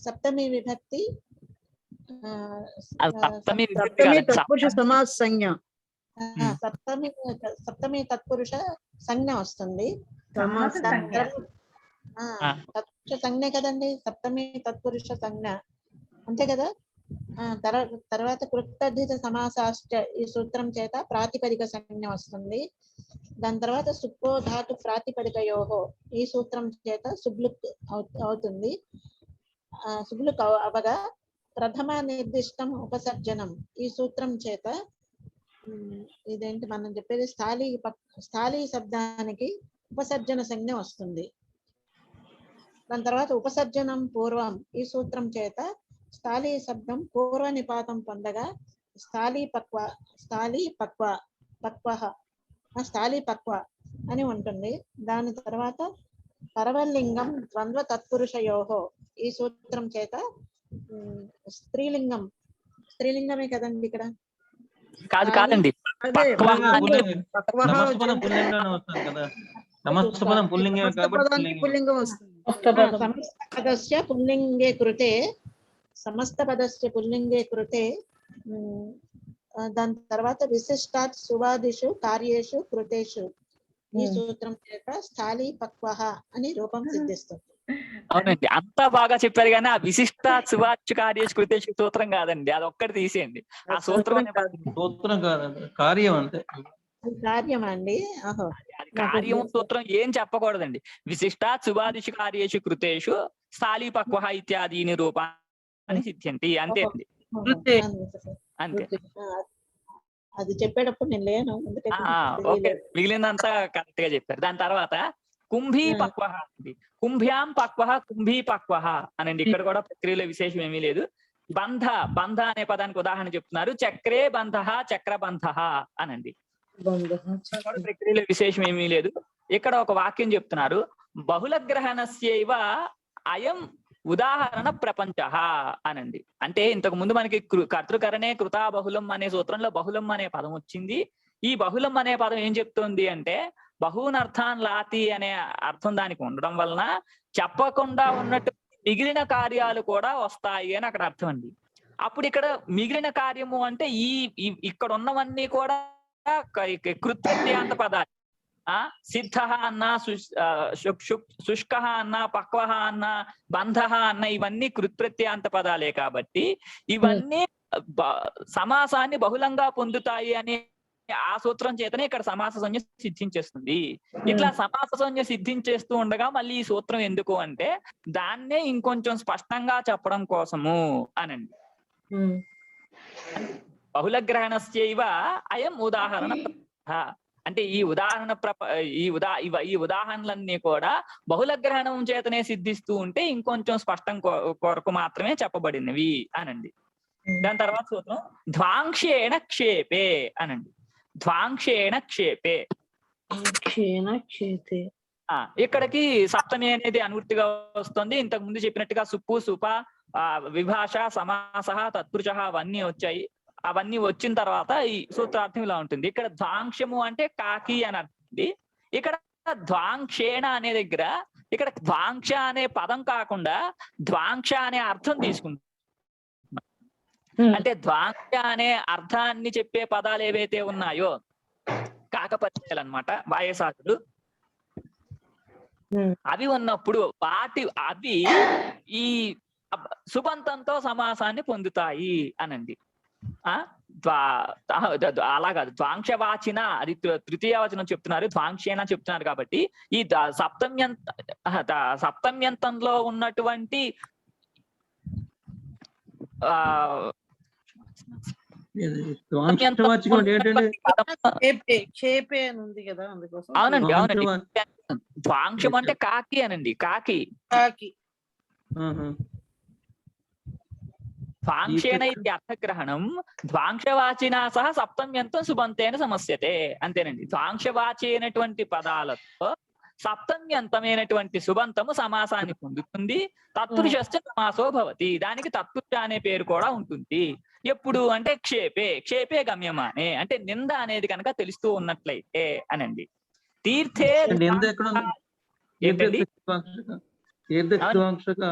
సప్తమి విభక్తి తత్పురుష సమాస సంజ్ఞ. సప్తమి తత్పురుష సంజ్ఞ వస్తుంది. తత్పురుష సంజ్ఞ కదండి. సప్తమి తత్పురుష సంజ్ఞ అంతే కదా. తర్వాత కృతధిత సమాసాశ్చ ఈ సూత్రం చేత ప్రాతిపదిక సంజ్ఞ వస్తుంది. దాని తర్వాత సుప్పో ధాతు ప్రాతిపదికయోహో ఈ సూత్రం చేత సుబ్లుక్ అవుతుంది. సుబ్లుక్ అవగా ప్రథమ నిర్దిష్టం ఉపసర్జనం ఈ సూత్రం చేత ఇదేంటి మనం చెప్పేది స్థాళీ శబ్దానికి ఉపసర్జన సంజ్ఞ వస్తుంది. దాని తర్వాత ఉపసర్జనం పూర్వం ఈ సూత్రం చేత స్థాళీ శబ్దం పూర్వ నిపాతం పొందగా స్థాళీ పక్వ అని ఉంటుంది. దాని తర్వాత పరవలింగం ద్వంద్వ తత్పురుషయోహో ఈ సూత్రం చేత స్త్రీలింగమే కదండి ఇక్కడ. కాదండి. సమస్త పదస్య పుల్లింగే కృతే దాని తర్వాత విశిష్టాత్ సువాదిషు కార్యేషు కృతేషు ఈ సూత్రం చేత స్థాళీ పక్వ అని రూపం సిద్ధిస్తుంది. అవునండి, అంతా బాగా చెప్పారు కానీ ఆ విశిష్ట సువాచ్య కార్యేషు కృతేషు సూత్రం కాదండి. అది ఒక్కటి తీసేయండి. ఆ సూత్రం కాదండి, కార్యం అంతే. కార్యం అండి. కార్యం సూత్రం ఏం చెప్పకూడదండి. విశిష్ట సువాదిషు కార్యేషు కృతేషు స్థాళీ పక్వ ఇత్యాదీని రూపాన్ని సిద్ధ్యంతి అంతే అండి. అంతే. అది చెప్పేటప్పుడు నేను లేను. ఓకే, మిగిలినంతా కరెక్ట్ గా చెప్పారు. దాని తర్వాత కుంభీ పక్వ అండి. కుంభ్యాం పక్వ కుంభీ పక్వ అనండి. ఇక్కడ కూడా ప్రక్రియలో విశేషం ఏమీ లేదు. బంధ అనే పదానికి ఉదాహరణ చెప్తున్నారు. చక్రే బంధ చక్రబంధ అనండి. ప్రక్రియలో విశేషం ఏమీ లేదు. ఇక్కడ ఒక వాక్యం చెప్తున్నారు. బహుళగ్రహణస్యైవ అయం ఉదాహరణ ప్రపంచ అనండి. అంటే ఇంతకు ముందు మనకి కర్తృకరణే కృతా బహుళం అనే సూత్రంలో బహుళం అనే పదం వచ్చింది. ఈ బహుళం అనే పదం ఏం చెప్తుంది అంటే బహూనర్థాన్ లాతి అనే అర్థం దానికి ఉండడం వలన చెప్పకుండా ఉన్నట్టు మిగిలిన కార్యాలు కూడా వస్తాయి అని అక్కడ అర్థం అండి. అప్పుడు ఇక్కడ మిగిలిన కార్యము అంటే ఇక్కడ ఉన్నవన్నీ కూడా కృత్యంత పదాలు. సిద్ధ అన్న శుష్క అన్న పక్వ అన్న బంధ అన్న ఇవన్నీ కృత్ప్రత్యాంత పదాలే కాబట్టి ఇవన్నీ సమాసాన్ని బహుళంగా పొందుతాయి అనే ఆ సూత్రం చేతనే ఇక్కడ సమాస సంజ్ఞ సిద్ధించేస్తుంది. ఇట్లా సమాస సంజ్ఞ సిద్ధించేస్తూ ఉండగా మళ్ళీ ఈ సూత్రం ఎందుకు అంటే దాన్నే ఇంకొంచెం స్పష్టంగా చెప్పడం కోసము అనండి. బహుళగ్రహణస్యైవ అయం ఉదాహరణ. అంటే ఈ ఉదాహరణలన్నీ కూడా బహుళ గ్రహణం చేతనే సిద్ధిస్తూ ఉంటే ఇంకొంచెం స్పష్టం కొరకు మాత్రమే చెప్పబడినవి అనండి. దాని తర్వాత సూత్రం ధ్వాంక్షేణ క్షేపే అనండి. ధ్వాంక్షేణ క్షేపే. ఇక్కడికి సప్తమి అనేది అనువృత్తిగా వస్తుంది. ఇంతకు ముందు చెప్పినట్టుగా సుప్పు, సుప, విభాష, సమాస, తత్పురుష అవన్నీ వచ్చాయి. అవన్నీ వచ్చిన తర్వాత ఈ సూత్రార్థం ఇలా ఉంటుంది. ఇక్కడ ధ్వాంక్షము అంటే కాకి అని అర్థం. ఇక్కడ ధ్వాంక్షేణ అనే దగ్గర ఇక్కడ ధ్వాంక్ష అనే పదం కాకుండా ధ్వాంక్ష అనే అర్థం తీసుకుంటాం. అంటే ధ్వాంక్ష అనే అర్థాన్ని చెప్పే పదాలు ఏవైతే ఉన్నాయో కాకపత్యాలు అన్నమాట, వాయసాదులు, అవి ఉన్నప్పుడు అవి ఈ సుబంతంతో సమాసాన్ని పొందుతాయి అనండి. అలా కాదు, ధ్వాంక్షవాచిన అది తృతీయ వచనం చెప్తున్నారు, ధ్వాంక్షేణ చెప్తున్నారు. కాబట్టి ఈ సప్తమ్యంతంలో ఉన్నటువంటి క్షేపే అని ఉంది కదా, అందుకోసం. అవునండి, అవునండి. ధ్వాంక్షం అంటే కాకి అనండి, కాకి. ధ్వాంక్షేణ ఇది అర్థగ్రహణం. ధ్వాంక్షవాచినా సహ సప్తమ్యంతం సుబంతేన సమస్యతే. అంతేనండి. ధ్వాంక్షవాచి అయినటువంటి పదాలతో సప్తమ్యంతమైనటువంటి సుబంతము సమాసాన్ని పొందుతుంది. తత్పురుషశ్చ సమాసో భవతి. దానికి తత్పురుష అనే పేరు కూడా ఉంటుంది. ఎప్పుడు అంటే క్షేపే, క్షేపే గమ్యమానే, అంటే నింద అనేది కనుక తెలుస్తూ ఉన్నట్లయితే అనండి. తీర్థే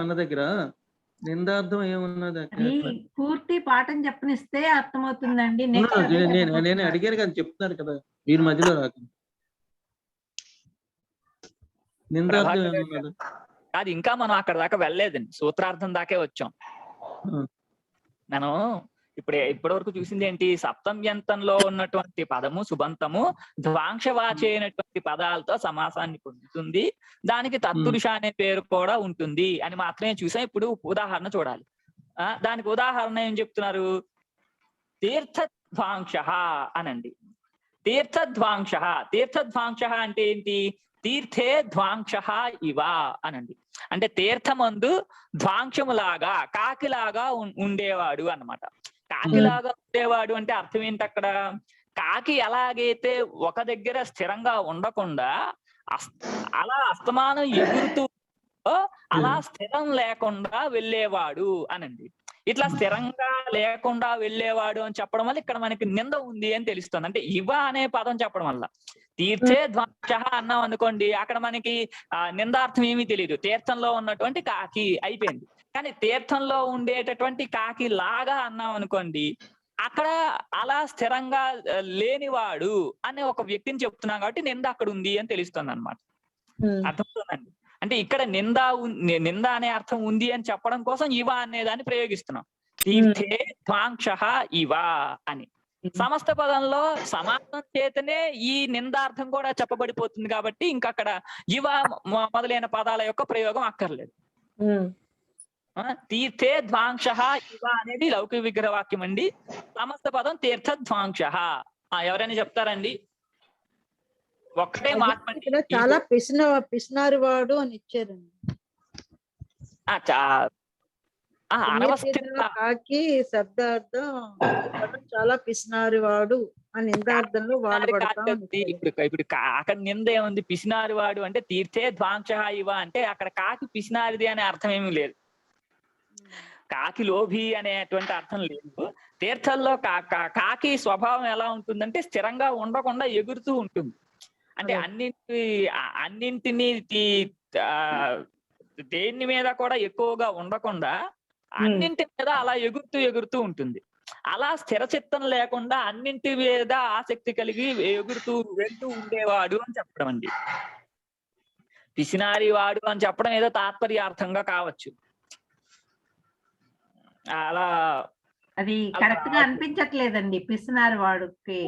అన్న దగ్గర నిందార్థం ఏమున్నది? పూర్తి పాఠం చెప్పనిస్తే అర్థమవుతుందండి. నేను అడిగాను కానీ చెప్తున్నారు కదా మీరు మధ్యలో రాకుండా. నిందార్థం ఏమున్నది? అది ఇంకా మనం అక్కడ దాకా వెళ్ళలేదండి, సూత్రార్థం దాకే వచ్చాం. మనం ఇప్పటి వరకు చూసింది ఏంటి? సప్తమ్యంతంలో ఉన్నటువంటి పదము సుబంతము ధ్వాంక్షవాచి అయినటువంటి పదాలతో సమాసాన్ని పొందుతుంది. దానికి తత్పురుష అనే పేరు కూడా ఉంటుంది అని మాత్రమే చూసాం. ఇప్పుడు ఉదాహరణ చూడాలి. దానికి ఉదాహరణ ఏం చెప్తున్నారు? తీర్థధ్వాంక్ష అనండి. తీర్థధ్వాంక్ష. తీర్థధ్వాంక్ష అంటే ఏంటి? తీర్థే ధ్వాంక్ష ఇవ అనండి. అంటే తీర్థమందు ధ్వాంక్షములాగా, కాకిలాగా ఉండేవాడు అన్నమాట. కాకిలాగా ఉండేవాడు అంటే అర్థం ఏంటి? అక్కడ కాకి ఎలాగైతే ఒక దగ్గర స్థిరంగా ఉండకుండా అలా అస్తమానం ఎగురుతూ అలా స్థిరం లేకుండా వెళ్ళేవాడు అనండి. ఇట్లా స్థిరంగా లేకుండా వెళ్ళేవాడు అని చెప్పడం వల్ల ఇక్కడ మనకి నింద ఉంది అని తెలుస్తుంది. అంటే ఇవ అనే పదం చెప్పడం వల్ల. తీర్థే ధ్వాంక్ష అన్నాం అనుకోండి, అక్కడ మనకి నిందార్థం ఏమీ తెలియదు. తీర్థంలో ఉన్నటువంటి కాకి అయిపోయింది. కానీ తీర్థంలో ఉండేటటువంటి కాకి లాగా అన్నాం అనుకోండి, అక్కడ అలా స్థిరంగా లేనివాడు అనే ఒక వ్యక్తిని చెప్తున్నాం కాబట్టి నింద అక్కడ ఉంది అని తెలుస్తుంది అన్నమాట. అర్థమవుతుందండి. అంటే ఇక్కడ నింద అనే అర్థం ఉంది అని చెప్పడం కోసం ఇవ అనే దాన్ని ప్రయోగిస్తున్నాం. తీర్థే ధ్వాంక్ష ఇవ అని. సమస్త పదంలో సమాసం చేతనే ఈ నిందార్థం కూడా చెప్పబడిపోతుంది కాబట్టి ఇంకా అక్కడ ఇవ మొదలైన పదాల యొక్క ప్రయోగం అక్కర్లేదు. తీర్థే ధ్వాంక్ష ఇవ అనేది లౌకిక విగ్రహ వాక్యం అండి. సమస్త పదం తీర్థ ధ్వాంక్ష. ఎవరైనా చెప్తారండి? ఒక్కటే మాట. చాలా పిసినారు వాడు అని ఇచ్చారండి. కాకి శబ్దార్థం చాలా పిసినారి వాడు అని నిందార్థంలో వాడబడతాం. ఇప్పుడు అక్కడ నింద ఏముంది? పిసినారి వాడు అంటే తీర్థే ధ్వాంక్ష ఇవ అంటే అక్కడ కాకి పిసినారిది అనే అర్థం ఏమీ లేదు. కాకి లోభి అనేటువంటి అర్థం లేదు. తీర్థంలో కాకి స్వభావం ఎలా ఉంటుందంటే స్థిరంగా ఉండకుండా ఎగురుతూ ఉంటుంది. అంటే అన్నింటినీ దేని మీద కూడా ఎక్కువగా ఉండకుండా అన్నింటి మీద అలా ఎగురుతూ ఉంటుంది. అలా స్థిరచిత్తం లేకుండా అన్నింటి మీద ఆసక్తి కలిగి ఎగురుతూ వెళ్తూ ఉండేవాడు అని చెప్పడం అండి. పిసినారి వాడు అని చెప్పడం ఏదో తాత్పర్యార్థంగా కావచ్చు. అలా అది కరెక్ట్ గా అనిపించట్లేదండి. పిసినారి వాడుకి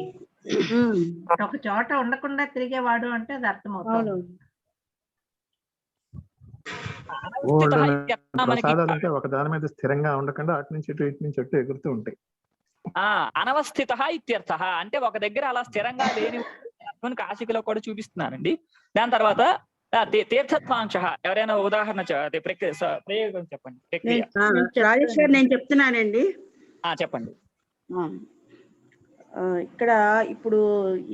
ఒక చోట ఉండకుండా తిరిగేవాడు అంటే అది అర్థమవుతుంది. ప్రసాదాలంటే ఒక దాని మీద స్థిరంగా ఉండకుండా అటు నుంచి ఇటు ఎగురుతూ ఉంటాయి. అనవస్థిత ఇత్యర్థ అంటే ఒక దగ్గర అలా స్థిరంగా లేని అర్థం కాశికలో కూడా చూపిస్తున్నానండి. దాని తర్వాత తీర్థత్వాంశ, ఎవరైనా ఉదాహరణ ప్రయోగం చెప్పండి. ప్రక్రియ రాజేశ్వర్ నేను చెప్తున్నానండి. చెప్పండి. ఇక్కడ ఇప్పుడు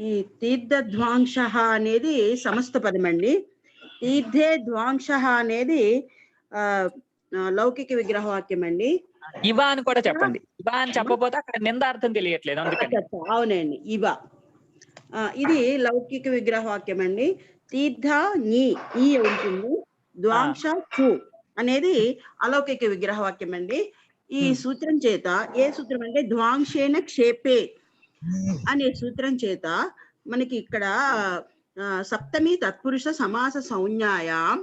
ఈ తీర్థధ్వాంశ అనేది సమస్త పదం అండి. తీర్థే ధ్వాంశ అనేది లౌకిక విగ్రహవాక్యం అండి. ఇవా అని కూడా చెప్పండి. ఇవా అని చెప్పబోతే అక్కడ నిందార్థం తెలియట్లేదు, అందుకని. అవునండి, ఇవా. ఇది లౌకిక విగ్రహవాక్యం అండి. తీర్థ నీ ఈ ఉంటుంది, ద్వాంశ చు అనేది అలౌకిక విగ్రహవాక్యం అండి. ఈ సూత్రం చేత, ఏ సూత్రం అంటే ధ్వాంశేన క్షేపే అనే సూత్రం చేత మనకి ఇక్కడ సప్తమి తత్పురుష సమాస సంజ్ఞాయాం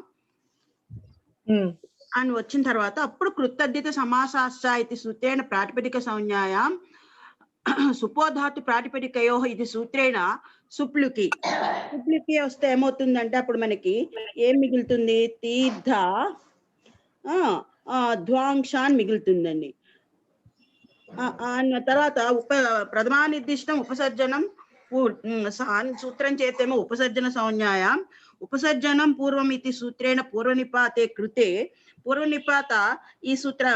అని వచ్చిన తర్వాత అప్పుడు కృతద్ధిత సమాసాశ్చ ఇది సూత్రేణ ప్రాతిపదిక సంజ్ఞాయాం సుపోధాతు ప్రాతిపదికయో ఇది సూత్రేణ సుప్లుకి వస్తే ఏమవుతుందంటే అప్పుడు మనకి ఏం మిగులుతుంది? తీర్థ ధ్వాంశ అని మిగులుతుందండి. తర్వాత ప్రథమా నిర్దిష్టం ఉపసర్జనం సూత్రం చేతేమో ఉపసర్జన సంజ్ఞాయాం ఉపసర్జనం పూర్వం ఇది సూత్రేణ పూర్వనిపాతే కృతే. పూర్వనిపాత ఈ సూత్ర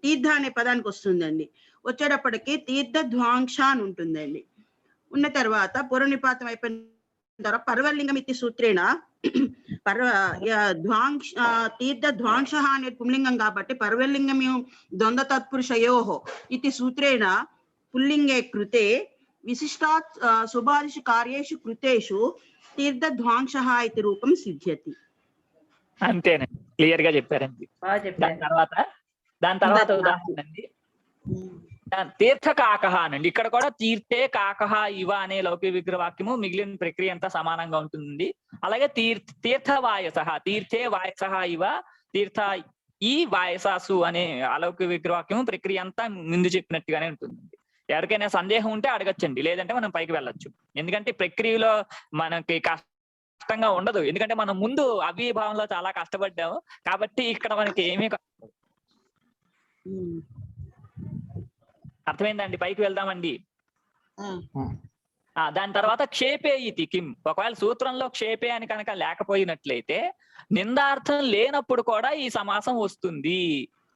తీర్థ అనే పదానికి వస్తుందండి. వచ్చేటప్పటికి తీర్థ ధ్వాంశ అని ఉంటుందండి. ఉన్న తర్వాత పూర్వనిపాతం అయిపోయిన తర్వాత పర్వలింగం ఇది సూత్రేణ తీర్థ ధ్వాంశ అనేది పుంలింగం కాబట్టి పర్వలింగం ద్వంద్వ తత్పురుషయోహో ఇది సూత్రేణ పుల్లింగే కృతే విశిష్టాత్ సుబాదిషు కార్యేషు కృతేషు తీర్థ ధ్వాంశ ఇది రూపం సిద్ధ్యతి. అంతేనండి, క్లియర్ గా చెప్పారండి. దాని తర్వాత ఉదాహరణ అండి, తీర్థ కాకహ అనండి. ఇక్కడ కూడా తీర్థే కాకహ ఇవ అనే లౌకిక విగ్రహవాక్యము మిగిలిన ప్రక్రియ అంతా సమానంగా ఉంటుంది. అలాగే తీర్థ వాయస, తీర్థే వాయస ఇవ తీర్థ ఈ వాయసాసు అనే అలౌకిక విగ్రహవాక్యము ప్రక్రియ అంతా ముందు చెప్పినట్టుగానే ఉంటుంది. ఎవరికైనా సందేహం ఉంటే అడగచ్చండి, లేదంటే మనం పైకి వెళ్ళొచ్చు. ఎందుకంటే ప్రక్రియలో మనకి కష్టంగా ఉండదు, ఎందుకంటే మనం ముందు అవిభావంలో చాలా కష్టపడ్డాము కాబట్టి ఇక్కడ మనకి ఏమీ అర్థమైందండి. పైకి వెళ్దామండి. దాని తర్వాత క్షేపే ఇతి కిం. ఒకవేళ సూత్రంలో క్షేపే అని కనుక లేకపోయినట్లయితే నిందార్థం లేనప్పుడు కూడా ఈ సమాసం వస్తుంది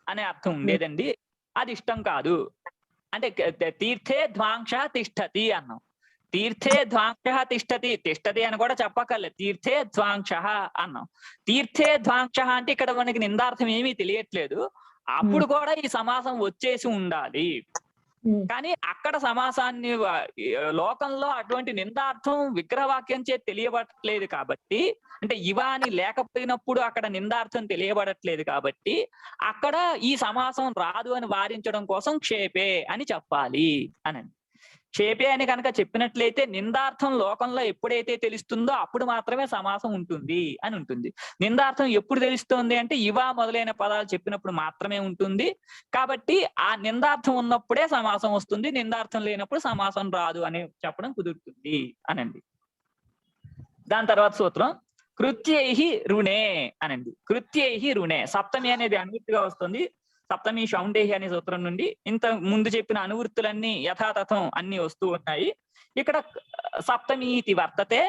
అనే అర్థం ఉండేదండి. అది ఇష్టం కాదు. అంటే తీర్థే ధ్వాంశ తిష్టతి అన్నాం. తీర్థే ధ్వాంశ తిష్టతి అని కూడా చెప్పక్కర్లేదు, తీర్థే ధ్వాంశ అన్నాం. తీర్థే ధ్వాంశ అంటే ఇక్కడ మనకి నిందార్థం ఏమీ తెలియట్లేదు, అప్పుడు కూడా ఈ సమాసం వచ్చేసి ఉండాలి. కానీ అక్కడ సమాసాన్ని లోకంలో అటువంటి నిందార్థం విగ్రహవాక్యం చే తెలియబడట్లేదు కాబట్టి, అంటే ఇవ అని లేకపోయినప్పుడు అక్కడ నిందార్థం తెలియబడట్లేదు కాబట్టి అక్కడ ఈ సమాసం రాదు అని వారించడం కోసం క్షేపే అని చెప్పాలి అనండి. క్షేపే అని కనుక చెప్పినట్లయితే నిందార్థం లోకంలో ఎప్పుడైతే తెలుస్తుందో అప్పుడు మాత్రమే సమాసం ఉంటుంది అని ఉంటుంది. నిందార్థం ఎప్పుడు తెలుస్తుంది అంటే ఇవా మొదలైన పదాలు చెప్పినప్పుడు మాత్రమే ఉంటుంది. కాబట్టి ఆ నిందార్థం ఉన్నప్పుడే సమాసం వస్తుంది, నిందార్థం లేనప్పుడు సమాసం రాదు అని చెప్పడం కుదురుతుంది అనండి. దాని తర్వాత సూత్రం కృత్యైహి రుణే అనండి. కృత్యైహి రుణే, సప్తమి అనేది అనువృత్తిగా వస్తుంది. సప్తమి షౌండేహి అనే సూత్రం నుండి ఇంత ముందు చెప్పిన అనువృత్తులన్నీ యథాతథం అన్ని వస్తూ ఉన్నాయి. ఇక్కడ సప్తమి ఇది వర్తతే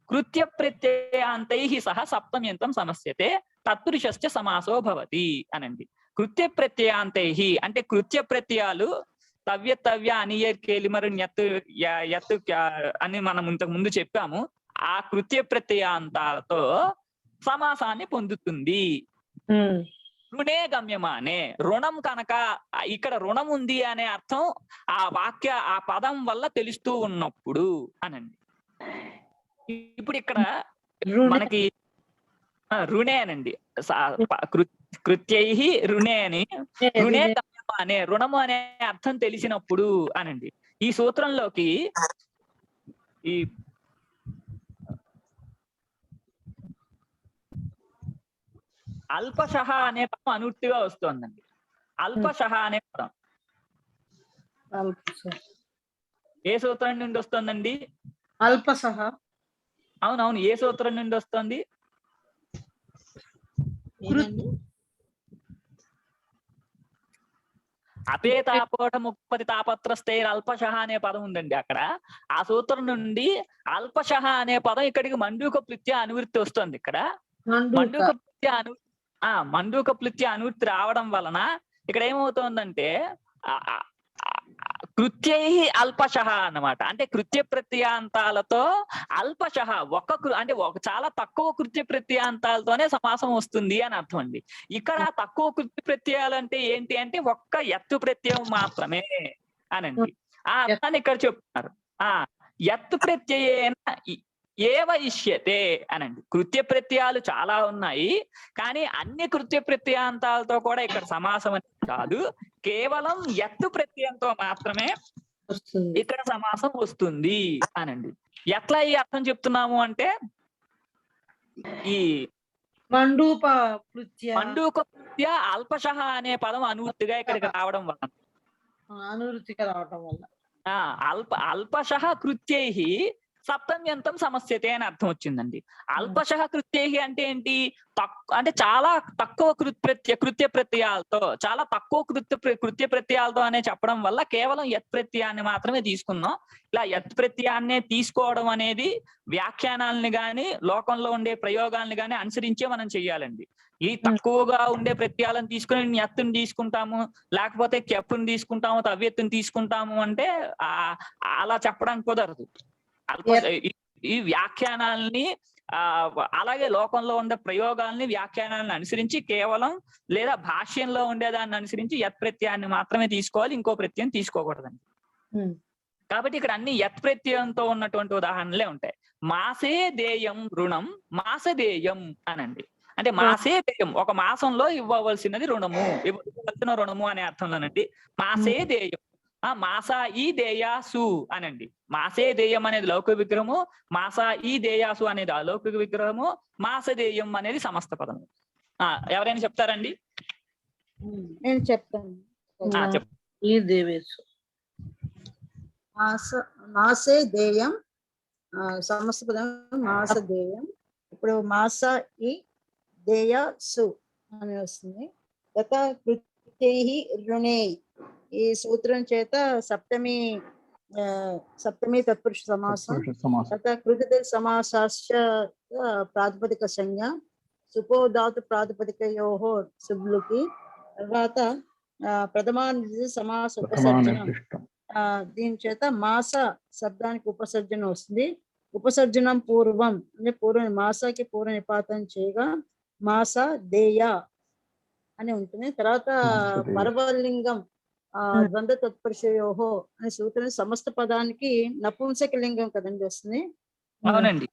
కృత్య ప్రత్యయాంతై సహ సప్తమ్యంతం సమస్యతే తత్పురుషశ్చ సమాసో భవతి అనండి. కృత్య ప్రత్యయాంతై అంటే కృత్య ప్రత్యయాలు తవ్య అనియ కేలిమరు యత్తు అని మనం ఇంతకు ముందు చెప్పాము. ఆ కృత్య ప్రత్యయాంతాలతో సమాసాన్ని పొందుతుంది. రుణే గమ్యమానే, రుణం కనుక ఇక్కడ రుణం ఉంది అనే అర్థం ఆ పదం వల్ల తెలుస్తూ ఉన్నప్పుడు అనండి. ఇప్పుడు ఇక్కడ మనకి రుణే అనండి, కృత్యై రుణే అని, రుణే గమ్యమానే రుణము అనే అర్థం తెలిసినప్పుడు అనండి. ఈ సూత్రంలోకి ఈ అల్పశః అనే పదం అనువృత్తిగా వస్తుందండి. అల్పశః అనే పదం ఏ సూత్రం నుండి వస్తుందండి? అల్పశః. అవునవును, ఏ సూత్రం నుండి వస్తుంది? అపేతాపోట ముప్పది తాపత్రస్థైర్ అల్పశః అనే పదం ఉందండి అక్కడ. ఆ సూత్రం నుండి అల్పశః అనే పదం ఇక్కడికి మండూక ప్లిత్య అనువృత్తి వస్తుంది. ఇక్కడ మండూక ప్లిత్య మండూక ప్లిత్య అనువృత్తి రావడం వలన ఇక్కడ ఏమవుతోందంటే కృత్యై అల్పశః అన్నమాట. అంటే కృత్య ప్రత్యయాంతాలతో అల్పశః అంటే చాలా తక్కువ కృత్య ప్రత్యయాంతాలతోనే సమాసం వస్తుంది అని అర్థం అండి. ఇక్కడ తక్కువ కృత్య ప్రత్యయాలు అంటే ఏంటి అంటే ఒక్క ఎత్తు ప్రత్యయం మాత్రమే అనండి. ఆ అర్థాన్ని ఇక్కడ చెప్తున్నారు. ఎత్తు ప్రత్యయేన ఏవ ఇష్యతే అనండి. కృత్య ప్రత్యయాలు చాలా ఉన్నాయి, కానీ అన్ని కృత్య ప్రత్యయాంతాలతో కూడా ఇక్కడ సమాసం అనేది కాదు. కేవలం ఎత్తు ప్రత్యయంతో మాత్రమే ఇక్కడ సమాసం వస్తుంది అనండి. ఎట్లా ఈ అర్థం చెప్తున్నాము అంటే ఈ మండూక ప్లిత్య అల్పశః అనే పదం అనువృత్తిగా ఇక్కడికి రావడం వలన అనువృత్తిగా రావడం వల్ల అల్పశః కృత్యై సప్తమ్యంతం సమస్యతే అని అర్థం వచ్చిందండి. అల్పశః కృత్యై అంటే ఏంటి? అంటే చాలా తక్కువ కృత్య ప్రత్యయాలతో, చాలా తక్కువ కృత్య ప్రత్యయాలతో అనే చెప్పడం వల్ల కేవలం యత్ ప్రత్యయాన్ని మాత్రమే తీసుకున్నాం. ఇలా యత్ ప్రత్యయాన్నే తీసుకోవడం అనేది వ్యాఖ్యానాలని గాని లోకంలో ఉండే ప్రయోగాలను గాని అనుసరించే మనం చెయ్యాలండి. ఈ తక్కువగా ఉండే ప్రత్యయాలను తీసుకుని ఎత్తుని తీసుకుంటాము, లేకపోతే కెప్పుని తీసుకుంటాము, తవ్వెత్తుని తీసుకుంటాము అంటే అలా చెప్పడం కుదరదు. ఈ వ్యాఖ్యానాలని అలాగే లోకంలో ఉండే ప్రయోగాలని వ్యాఖ్యానాలను అనుసరించి కేవలం లేదా భాష్యంలో ఉండేదాన్ని అనుసరించి యత్ ప్రత్యయాన్ని మాత్రమే తీసుకోవాలి, ఇంకో ప్రత్యయం తీసుకోకూడదండి. కాబట్టి ఇక్కడ అన్ని యత్ ప్రత్యయంతో ఉన్నటువంటి ఉదాహరణలే ఉంటాయి. మాసే దేయం రుణం మాసదేయం అనండి. అంటే మాసే దేయం ఒక మాసంలో ఇవ్వవలసినది రుణము, ఇవ్వవలసిన రుణము అనే అర్థంలోనండి. మాసే దేయం మాసా ఈ దేయాసు అనండి. మాసే దేయం అనేది లౌకిక విగ్రహము, మాసా ఈ దేయాసు అనేది అలౌకిక విగ్రహము, మాసదేయం అనేది సమస్త పదము. ఎవరైనా చెప్తారండి? నేను చెప్తాను. ఈ దేవేశు మాసే దేయం సమస్త పదం మాస దేయం. ఇప్పుడు మాస ఈ దేయ సు అని వస్తుంది. గత కృత్యై రుణే ఈ సూత్రం చేత సప్తమి తత్పురుష సమాసం గత కృతి సమాసాశ్చ ప్రాతిపదిక సంజ్ఞ సుపోధాతు ప్రాతిపదికయోహో సుబ్లుకి. తర్వాత ప్రథమానిధి సమాస ఉపసర్జనం. దీని చేత మాస శబ్దానికి ఉపసర్జన వస్తుంది. ఉపసర్జనం పూర్వం అంటే మాసాకి పూర్వ నిపాతం చేయగా మాస దేయ అని ఉంటుంది. తర్వాత పరవలింగం ద్వంద్వ తత్పురుషయోహో అనే సూత్రం సమస్త పదానికి నపుంసక లింగం కదండి వస్తుంది. అవునండి,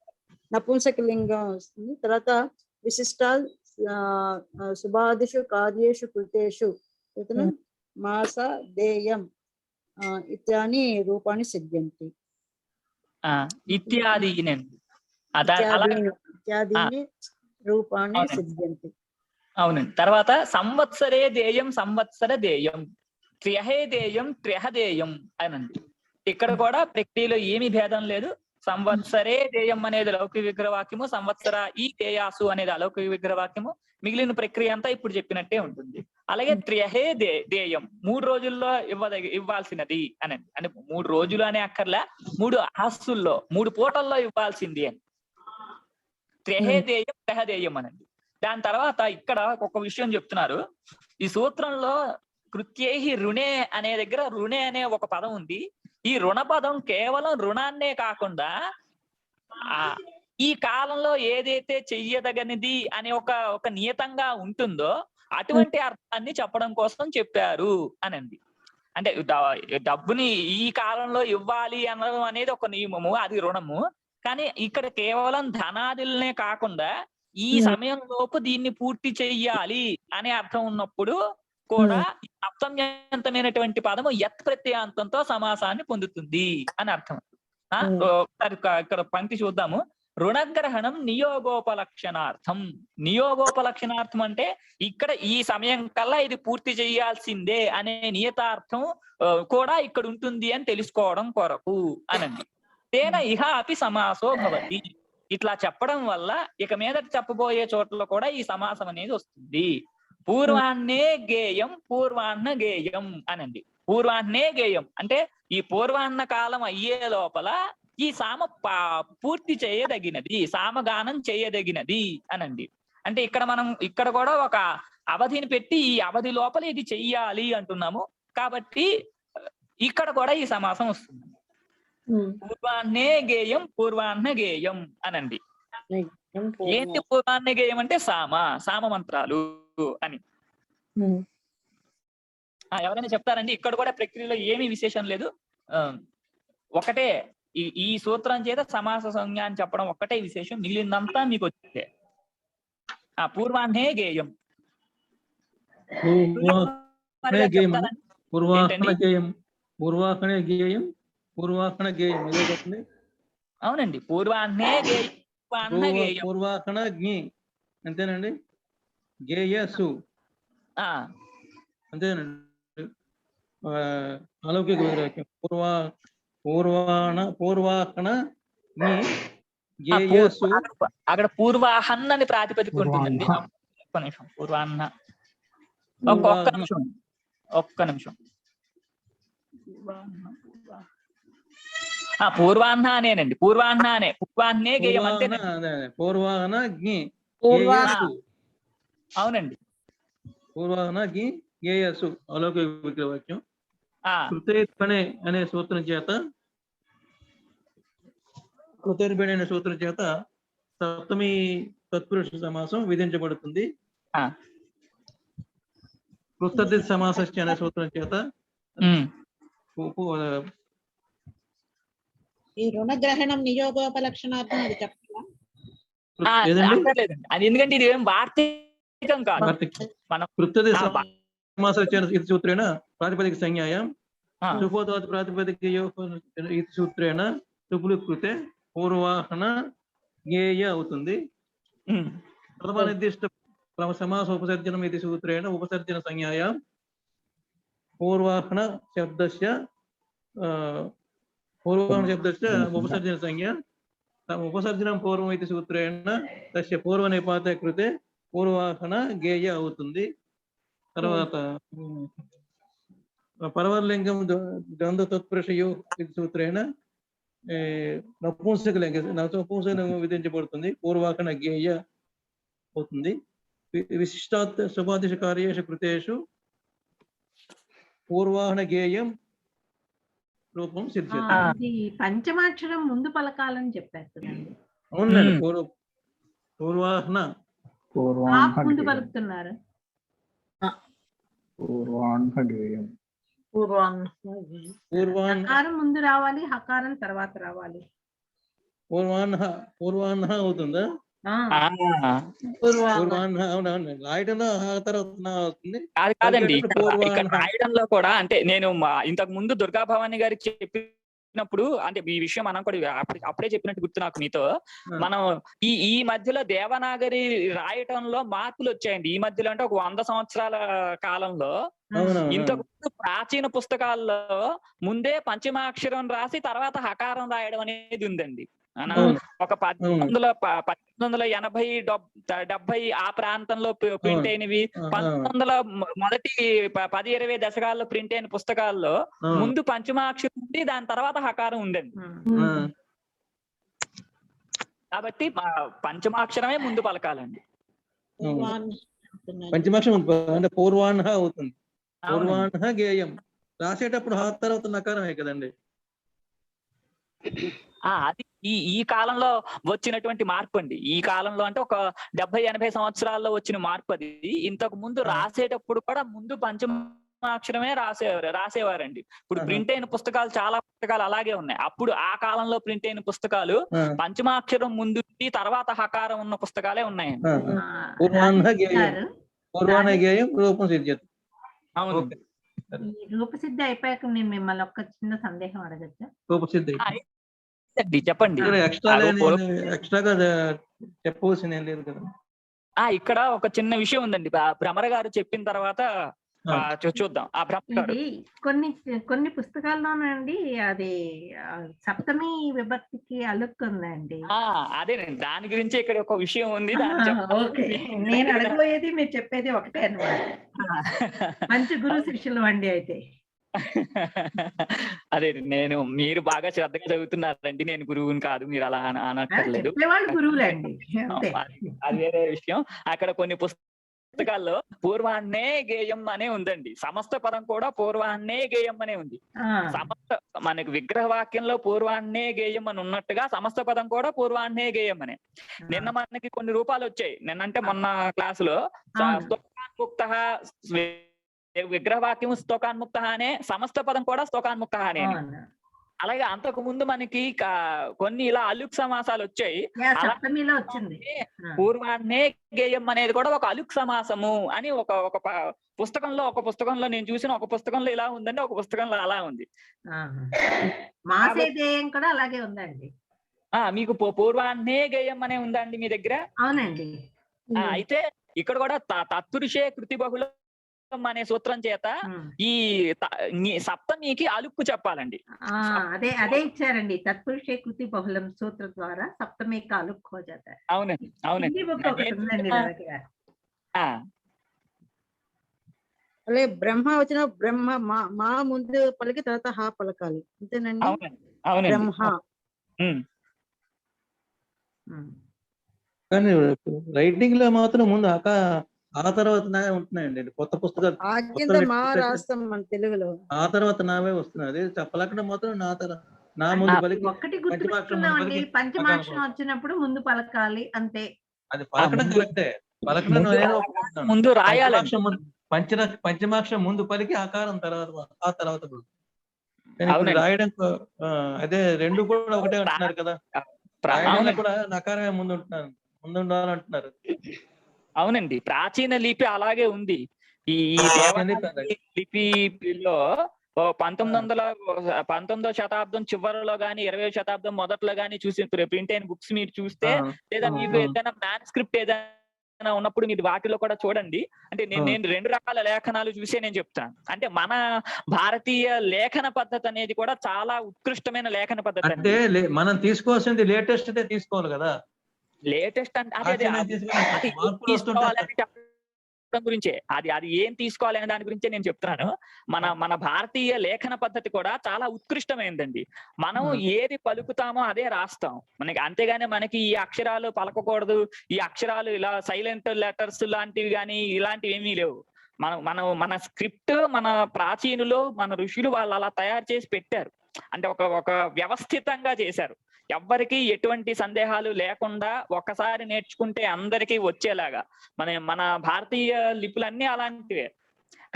నపుంసక లింగం వస్తుంది. తర్వాత విశిష్టాల్ శుభాదిషు కార్యేషు కృతేషు మాస దేయం ఇత్యాని రూపాన్ని సిద్ధ్యంతి. ఇత్యాదీని రూపాన్ని సిద్ధ్యంతి. అవునండి. తర్వాత సంవత్సరే దేయం సంవత్సర దేయం, త్ర్యహే దేయం త్ర్యహ దేయం అనండి. ఇక్కడ కూడా ప్రక్రియలో ఏమీ భేదం లేదు. సంవత్సరే దేయం అనేది లౌకిక విగ్రహవాక్యము, సంవత్సర ఈ దేయాసు అనేది అలౌకిక విగ్రహవాక్యము. మిగిలిన ప్రక్రియ అంతా ఇప్పుడు చెప్పినట్టే ఉంటుంది. అలాగే త్ర్యహే దేయం 3 రోజుల్లో ఇవ్వాల్సినది అనండి. అంటే 3 రోజులు అనే అక్కర్లా, 3 అహస్సుల్లో 3 పూటల్లో ఇవ్వాల్సింది అని త్ర్యహే దేయం త్ర్యహ దేయం అనండి. దాని తర్వాత ఇక్కడ ఒక విషయం చెప్తున్నారు. ఈ సూత్రంలో కృత్యై రుణే అనే దగ్గర రుణే అనే ఒక పదం ఉంది. ఈ రుణ పదం కేవలం రుణాన్నే కాకుండా ఈ కాలంలో ఏదైతే చెయ్యదగనిది అనే ఒక నియతంగా ఉంటుందో అటువంటి అర్థాన్ని చెప్పడం కోసం చెప్పారు అనండి. అంటే డబ్బుని ఈ కాలంలో ఇవ్వాలి అనడం అనేది ఒక నియమము, అది రుణము. కానీ ఇక్కడ కేవలం ధనాదులనే కాకుండా ఈ సమయంలోపు దీన్ని పూర్తి చెయ్యాలి అనే అర్థం ఉన్నప్పుడు కూడా సప్తమ్యంతమైనటువంటి పదము యత్ ప్రత్యయాంతంతో సమాసాన్ని పొందుతుంది అని అర్థం. ఇక్కడ పంక్తి చూద్దాము. రుణగ్రహణం నియోగోపలక్షణార్థం. నియోగోపలక్షణార్థం అంటే ఇక్కడ ఈ సమయం కల్లా ఇది పూర్తి చేయాల్సిందే అనే నియతార్థం కూడా ఇక్కడ ఉంటుంది అని తెలుసుకోవడం కొరకు అనండి. తేన ఇహ అపి సమాసో భవతి. ఇట్లా చెప్పడం వల్ల ఇక మీద చెప్పబోయే చోట్ల కూడా ఈ సమాసం అనేది వస్తుంది. పూర్వాన్నే గేయం పూర్వాహ్న గేయం అనండి. పూర్వాహ్నే గేయం అంటే ఈ పూర్వాహ్న కాలం అయ్యే లోపల ఈ సామ పూర్తి చేయదగినది, సామగానం చేయదగినది అనండి. అంటే ఇక్కడ కూడా ఒక అవధిని పెట్టి ఈ అవధి లోపల ఇది చెయ్యాలి అంటున్నాము. కాబట్టి ఇక్కడ కూడా ఈ సమాసం వస్తుంది. పూర్వాహ్నే గేయం పూర్వాహ్న గేయం అనండి. ఏంటి పూర్వాహ్న గేయం అంటే సామ మంత్రాలు అని. ఎవరైనా చెప్తారండి? ఇక్కడ కూడా ప్రక్రియలో ఏమీ విశేషం లేదు. ఒకటే ఈ సూత్రం చేత సమాస సంజ్ఞ అని చెప్పడం ఒక్కటే విశేషం, మిగిలిందంతా మీకు వచ్చే పూర్వాహ్నే గేయం. అవునండి, పూర్వాహ్నే గేయం పూర్వాహ్న జ్ఞి అంతేనండి. గేయసు అంతేనండి. అలౌకిక విగ్రహవాక్యం పూర్వాహ్న జ్ఞి గేయసు. అక్కడ పూర్వాహన్ అని ప్రాతిపదిక ఉంటుందండి. ఒక్క నిమిషం, పూర్వాహ్న ఒక్క నిమిషం. పూర్వాహ్న అనేనండి, పూర్వాహ్న అనే పూర్వాహ్నే గేయం అంటే పూర్వాహ్న జ్ఞి అవునండి. పూర్వాహ్న జ్ఞి గేయసు అలౌకిక విగ్రహవాక్యం. కృతేర్పణే అనే సూత్రం చేత సప్తమి తత్పురుష సమాసం విధించబడుతుంది. కృతద్ధిత సమాసస్య అనే సూత్రం చేత ఈ రుణగ్రహణం నియోగోపలక్షణార్థం అది చెప్పాలా? అది ఎందుకంటే ఇది ఏం వార్తికం కాదు. కృతద్ధిత సమాసస్య ఇది సూత్రేణ ప్రాతిపదిక సంజ్ఞాయాం సుపోతాత్ ప్రాతిపదికయో ఇది సూత్రేణ సుపులు కృతే పూర్వాహ్న గేయ అవుతుంది. ప్రథమ నిర్దిష్ట సమాస ఉపసర్జనం ఇది సూత్రేణ ఉపసర్జన సంజ్ఞాయాం పూర్వాహ్న శబ్దస్య ఉపసర్జన సంజ్ఞ ఉపసర్జనం పూర్వం ఇది సూత్రేణ తస్య పూర్వ నిపాత కృతే పూర్వాహ్న గేయ అవుతుంది. తర్వాత పరవర్లింగం ద్వంద్వ తత్పురుషయో ఇది సూత్రేణ నపుంసకలింగం విధించబడుతుంది. పూర్వాహ్న గేయ అవుతుంది. విశిష్టాత్ సుభాదిష కార్యేషు కృతేషు పూర్వాహ్న గేయం రూపం సిద్ధ్యతే. పంచమాక్షరం ముందు పలకాలని చెప్పారు కదండి. అవునండి, పూర్వాహ్న ముందు పలుకుతున్నారు. హకారం ముందు రావాలి, హకారం తర్వాత రావాలి. పూర్వాహ్న అవుతుందా? రాయడంలో అవుతుంది కాదండి. ఇక్కడ రాయడంలో కూడా అంటే నేను ఇంతకు ముందు దుర్గా భవాని గారికి చెప్పినప్పుడు అంటే ఈ విషయం మనం కూడా అప్పుడే చెప్పినట్టు గుర్తు నాకు మీతో. మనం ఈ మధ్యలో దేవనాగరి రాయటంలో మార్పులు వచ్చాయండి. ఈ మధ్యలో అంటే ఒక 100 సంవత్సరాల కాలంలో ఇంతకు ముందు ప్రాచీన పుస్తకాల్లో ముందే పంచమాక్షరం రాసి తర్వాత హకారం రాయడం అనేది ఉందండి. ఒక 1880-70 ఆ ప్రాంతంలో ప్రింట్ అయినవి, 1900 మొదటి 10-20 దశకాల్లో ప్రింట్ అయిన పుస్తకాల్లో ముందు పంచమాక్షరం ఉంది, దాని తర్వాత హకారం ఉందండి. కాబట్టి పంచమాక్షరమే ముందు పలకాలండి. పంచమాక్షరం అంటే పూర్వాహ్న అవుతుంది. పూర్వాహ్న గేయం రాసేటప్పుడు తర్వాత నకారమే కదండి. అది ఈ కాలంలో వచ్చినటువంటి మార్పు అండి. ఈ కాలంలో అంటే ఒక 70-80 సంవత్సరాల్లో వచ్చిన మార్పు అది. ఇంతకు ముందు రాసేటప్పుడు కూడా ముందు పంచమాక్షరమే రాసేవారండి. ఇప్పుడు ప్రింట్ అయిన పుస్తకాలు చాలా పుస్తకాలు అలాగే ఉన్నాయి. అప్పుడు ఆ కాలంలో ప్రింట్ అయిన పుస్తకాలు పంచమాక్షరం ముందు తర్వాత హకారం ఉన్న పుస్తకాలే ఉన్నాయండి. రూపసిద్ధి అయిపోయాక నేను మిమ్మల్ని ఒక చిన్న సందేహం అడగచ్చా? రూపసిద్ధి చెప్పండి. ఎక్స్ట్రాగా చెప్పవలసింది ఏం లేదు కదా. ఇక్కడ ఒక చిన్న విషయం ఉందండి. భ్రమర గారు చెప్పిన తర్వాత చూద్దాం ఆ బ్రహ్మ గారు. ఇది కొన్ని పుస్తకాల్లోనండి అది సప్తమి విభక్తికి అలుక్కుందండి. అదేనండి, దాని గురించి ఇక్కడ ఒక విషయం ఉంది. దాన్ని ఓకే, నేను అడగబోయేది మీరు చెప్పేది ఒకటే అన్నమాట. మంచి గురు శిష్యులు అండి అయితే. అదే మీరు బాగా శ్రద్ధగా చదువుతున్నారండి, నేను గురువుని కాదు, మీరు అలా అనక్కర్లేదు. చెప్పేవాళ్ళు గురువులండి, అంతే. అది వేరే విషయం. అక్కడ కొన్ని పుస్తకాల్లో పూర్వాన్నే గేయం అనే ఉందండి. సమస్త పదం కూడా పూర్వాన్నే గేయం అనే ఉంది. సమస్త మనకి విగ్రహ వాక్యంలో పూర్వాన్నే గేయం అని ఉన్నట్టుగా సమస్త పదం కూడా పూర్వాన్నే గేయం అనే. నిన్న మనకి కొన్ని రూపాలు వచ్చాయి. నిన్నంటే మొన్న క్లాసులో విగ్రహవాక్యం స్తోకాన్ముక్త అనే, సమస్త పదం కూడా స్తోకాన్ముక్త అనే. అలాగే అంతకు ముందు మనకి కొన్ని ఇలా అలుక్ సమాసాలు వచ్చాయి. పూర్వాన్నే గేయం అనేది కూడా ఒక అలుక్ సమాసము అని ఒక పుస్తకంలో నేను చూసిన ఒక పుస్తకంలో ఇలా ఉందండి, ఒక పుస్తకంలో అలా ఉంది. మాసేదేయం కూడా అలాగే ఉందండి. మీకు పూర్వాన్నే గేయం అనే ఉందండి మీ దగ్గర? అవునండి. అయితే ఇక్కడ కూడా తత్పురుషే కృతి బహుళం అనే సూత్రం చేత ఈ సప్తమికి అలుక్కు చెప్పాలండి. అదే ఇచ్చారండి, తత్పురుషే కృతి బహుళం సూత్రం ద్వారా సప్తమికి అలుక్కు హో జాతా హై. అవునండి, అవునండి. అలా బ్రహ్మ వచ్చిన బ్రహ్మ మా ముందు పలికి తర్వాత హా పలకాలి, అంతేనండి? అవునండి. బ్రహ్మ. కానీ రైటింగ్ లో మాత్రం ముందు ఆ తర్వాత నావే ఉంటున్నాయండి. కొత్త పుస్తకాలు తెలుగులో ఆ తర్వాత నావే వస్తున్నాయి. అదే చెప్పలేకుండా మాత్రం నా ముందు పలికి ఒక్కటి గుర్తుపెట్టుకున్నామండి, పంచమాక్షరం వచ్చినప్పుడు ముందు పలకాలి అంతే. అది పలకడం కరెక్టే, పలకడం ముందు రాయాలి. పంచమాక్షరం ముందు పలికి ఆకారం ఆ తర్వాత రాయడం అదే రెండు కూడా ఒకటే అంటున్నారు కదా. రాయడంలో కూడా నకారమే ముందు ఉండాలంటున్నారు. అవునండి, ప్రాచీన లిపి అలాగే ఉంది. ఈ లిపిలో 19వ శతాబ్దం చివరిలో గాని 20వ శతాబ్దం మొదట్లో గాని చూసి ప్రింట్ అయిన బుక్స్ మీరు చూస్తే, లేదా మీకు ఏదైనా మ్యాన్స్క్రిప్ట్ ఏదైనా ఉన్నప్పుడు మీరు వాటిలో కూడా చూడండి. అంటే నేను 2 రకాల లేఖనాలు చూసే నేను చెప్తాను. అంటే మన భారతీయ లేఖన పద్ధతి అనేది కూడా చాలా ఉత్కృష్టమైన లేఖన పద్ధతి. అంటే మనం తీసుకోవాల్సింది లేటెస్ట్ తీసుకోవాలి కదా. లేటెస్ట్ అంటే తీసుకోవాలని చెప్పడం గురించే, అది ఏం తీసుకోవాలి అనే దాని గురించే నేను చెప్తున్నాను. మన భారతీయ లేఖన పద్ధతి కూడా చాలా ఉత్కృష్టమైందండి. మనం ఏది పలుకుతామో అదే రాస్తాం మనకి, అంతేగాని మనకి ఈ అక్షరాలు పలకకూడదు, ఈ అక్షరాలు ఇలా సైలెంట్ లెటర్స్ లాంటివి కానీ ఇలాంటివి ఏమీ లేవు. మన స్క్రిప్ట్ మన ప్రాచీనులు మన ఋషులు వాళ్ళు అలా తయారు చేసి పెట్టారు. అంటే ఒక వ్యవస్థితంగా చేశారు. ఎవ్వరికి ఎటువంటి సందేహాలు లేకుండా ఒకసారి నేర్చుకుంటే అందరికీ వచ్చేలాగా మన భారతీయ లిపులన్నీ అలాంటివే.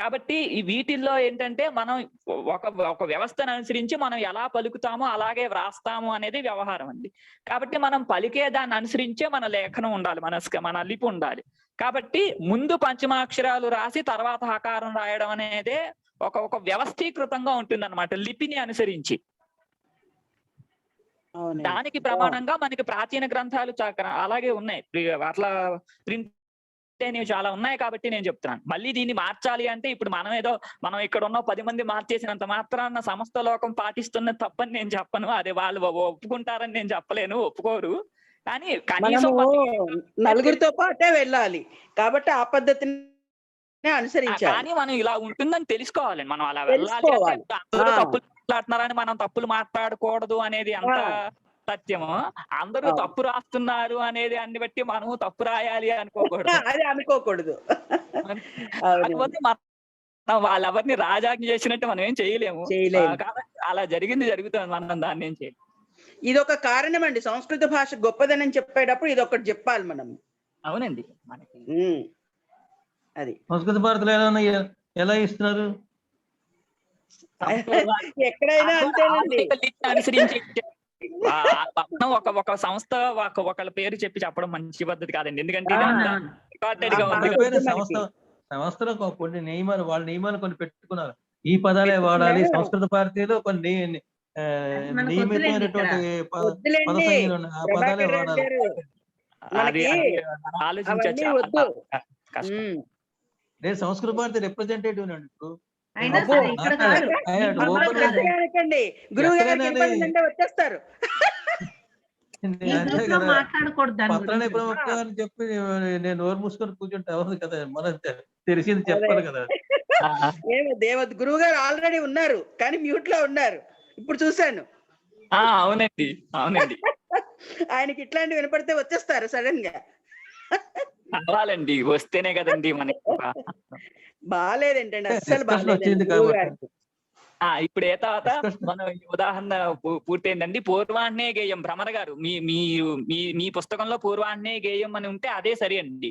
కాబట్టి ఈ వీటిల్లో ఏంటంటే మనం ఒక వ్యవస్థను అనుసరించి మనం ఎలా పలుకుతామో అలాగే వ్రాస్తాము అనేది వ్యవహారం అండి. కాబట్టి మనం పలికే దాన్ని అనుసరించే మన లేఖనం ఉండాలి, మన లిపి ఉండాలి. కాబట్టి ముందు పంచమాక్షరాలు రాసి తర్వాత ఆకారం రాయడం అనేది ఒక వ్యవస్థీకృతంగా ఉంటుంది అన్నమాట, లిపిని అనుసరించి. దానికి ప్రమాణంగా మనకి ప్రాచీన గ్రంథాలు అలాగే ఉన్నాయి, అట్లా ప్రింట్ అనేవి చాలా ఉన్నాయి. కాబట్టి నేను చెప్తున్నాను, మళ్ళీ దీన్ని మార్చాలి అంటే ఇప్పుడు మనం ఇక్కడ ఉన్న 10 మంది మార్చేసినంత మాత్రాన సమస్త లోకం పాటిస్తున్న తప్పని నేను చెప్పను. అదే వాళ్ళు ఒప్పుకుంటారని నేను చెప్పలేను, ఒప్పుకోరు. కానీ కనీసం నలుగురితో పాటే వెళ్ళాలి కాబట్టి ఆ పద్ధతిని అనుసరించాలి. కానీ మనం ఇలా ఉంటుందని తెలుసుకోవాలండి. మనం అలా వెళ్ళాలి అంటే అందరూ తప్పులు మాట్లాడుతున్నారని మనం తప్పులు మాట్లాడకూడదు అనేది ఎంత సత్యమో, అందరూ తప్పు రాస్తున్నారు అనేది అన్ని బట్టి మనము తప్పు రాయాలి అనుకోకూడదు. కాకపోతే వాళ్ళెవరిని రాజాజ్ఞ చేసినట్టు మనం ఏం చేయలేము. కాబట్టి అలా జరుగుతుంది, మనం దాన్ని ఏం చేయలేము. ఇదొక కారణం అండి, సంస్కృత భాష గొప్పదని చెప్పేటప్పుడు ఇది ఒకటి చెప్పాలి మనం. అవునండి, మనకి అది సంస్కృత భారతిలో ఎలా ఇస్తున్నారు, ఎక్కడైనా అంతేనండి. అనుసరించి ఒక సంస్థ ఒకళ్ళ పేరు చెప్పడం మంచి పద్ధతి కాదండి. ఎందుకంటే సంస్థలో కొన్ని నియమాలు, వాళ్ళ నియమాలు కొన్ని పెట్టుకున్నారు. ఈ పదాలే వాడాలి, సంస్కృత భారతీయులు కొన్ని నియమితమైనటువంటి పదాలే వాడాలి. ఆలోచించవచ్చు. నేను సంస్కృత భారతి రిప్రజెంటేటివ్ అండి ఇప్పుడు. అయినా అబ్బో, సరే ఇక్కడ కాదు. ఆయన ఈ ఓపెన్ గ్రూప్లో కాదు. అనకండి గురువు గారికి ఎక్కడైనా వినపడిందంటే వచ్చేస్తారు. ఈ అంతే గ్రూప్ లో కదా, మాట్లాడకూడదు దాని పత్రాన్ని గురించి. ప్రముఖ అని చెప్పి నేను నోరు మూసుకొని కూర్చుంటే అవ్వదు కదా, మనం తెలిసింది చెప్పాలి కదా. ఏమో గురువు గారు ఆల్రెడీ ఉన్నారు కానీ మ్యూట్ లో ఉన్నారు, ఇప్పుడు చూశాను. అవునండి అవునండి. ఆయనకి ఇట్లాంటి వినపడితే వచ్చేస్తారు సడన్ గా. కావాలండి, వస్తేనే కదండి మనకి. బాగాలేదేంటండి, అస్సలు Discussion వచ్చింది బాగాలేదు గురువు కాబట్టి. గారు. ఇప్పుడు ఏ తర్వాత మనం ఈ ఉదాహరణ పూర్తయిందండి. పూర్వాహ్నే గేయం, భ్రమర గారు మీ మీ పుస్తకంలో పూర్వాహ్నే గేయం అని ఉంటే అదే సరి అండి.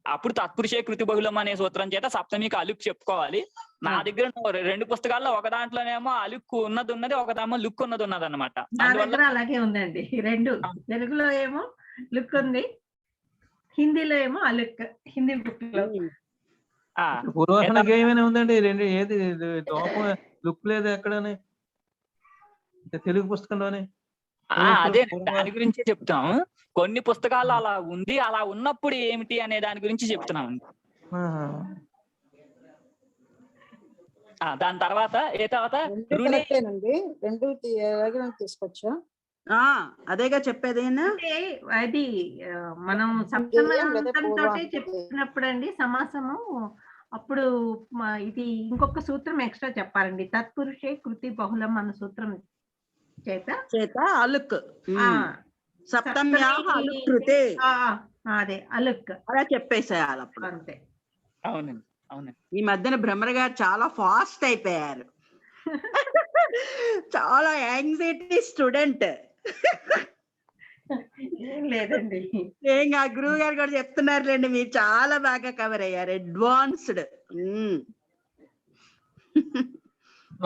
అప్పుడు తత్పురుషే కృతి బహుళం అనే సూత్రం చేత సప్తమికి అలుక్ చెప్పుకోవాలి. నా దగ్గర 2 పుస్తకాల్లో ఒక దాంట్లోనేమో అలుక్ ఉన్నది, ఒక దామో లుక్ ఉన్నది అన్నమాట. నా దగ్గర అలాగే ఉందండి. 2 తెలుగులో ఏమో లుక్ ఉంది, హిందీలో ఏమో అలుక్. హిందీ బుక్ లో పూర్వాహన గేయమనే ఉందండి. రెండు ఏది లోపం లుక్ లేదు ఎక్కడని తెలుగు పుస్తకంలోనే. అదే దాని గురించే చెప్తాం. కొన్ని పుస్తకాలు అలా ఉంది, అలా ఉన్నప్పుడు ఏమిటి అనే దాని గురించి చెప్తున్నాం. దాని తర్వాత కరెక్టేనండి, 2 తీసుకొచ్చా. అదేగా చెప్పేది. అంటే అది మనం సప్తమంతో చెప్పినప్పుడు అండి సమాసము, అప్పుడు ఇది ఇంకొక సూత్రం ఎక్స్ట్రా చెప్పాలండి. తత్పురుషే కృతి బహుళం అన్న సూత్రం చేత అలుక్, సప్తమ్యాః అలుక్ కృతే, అదే అలుక్ అలా చెప్పేసేయాలి అప్పుడు. అంతే. అవునండి అవునండి. ఈ మధ్యన భ్రమర గారు చాలా ఫాస్ట్ అయిపోయారు. చాలా యాంగ్జైటీ స్టూడెంట్. ఏం లేదండి, ఏం గురువు గారు కూడా చెప్తున్నారులేండి, మీరు చాలా బాగా కవర్ అయ్యారు, అడ్వాన్స్డ్.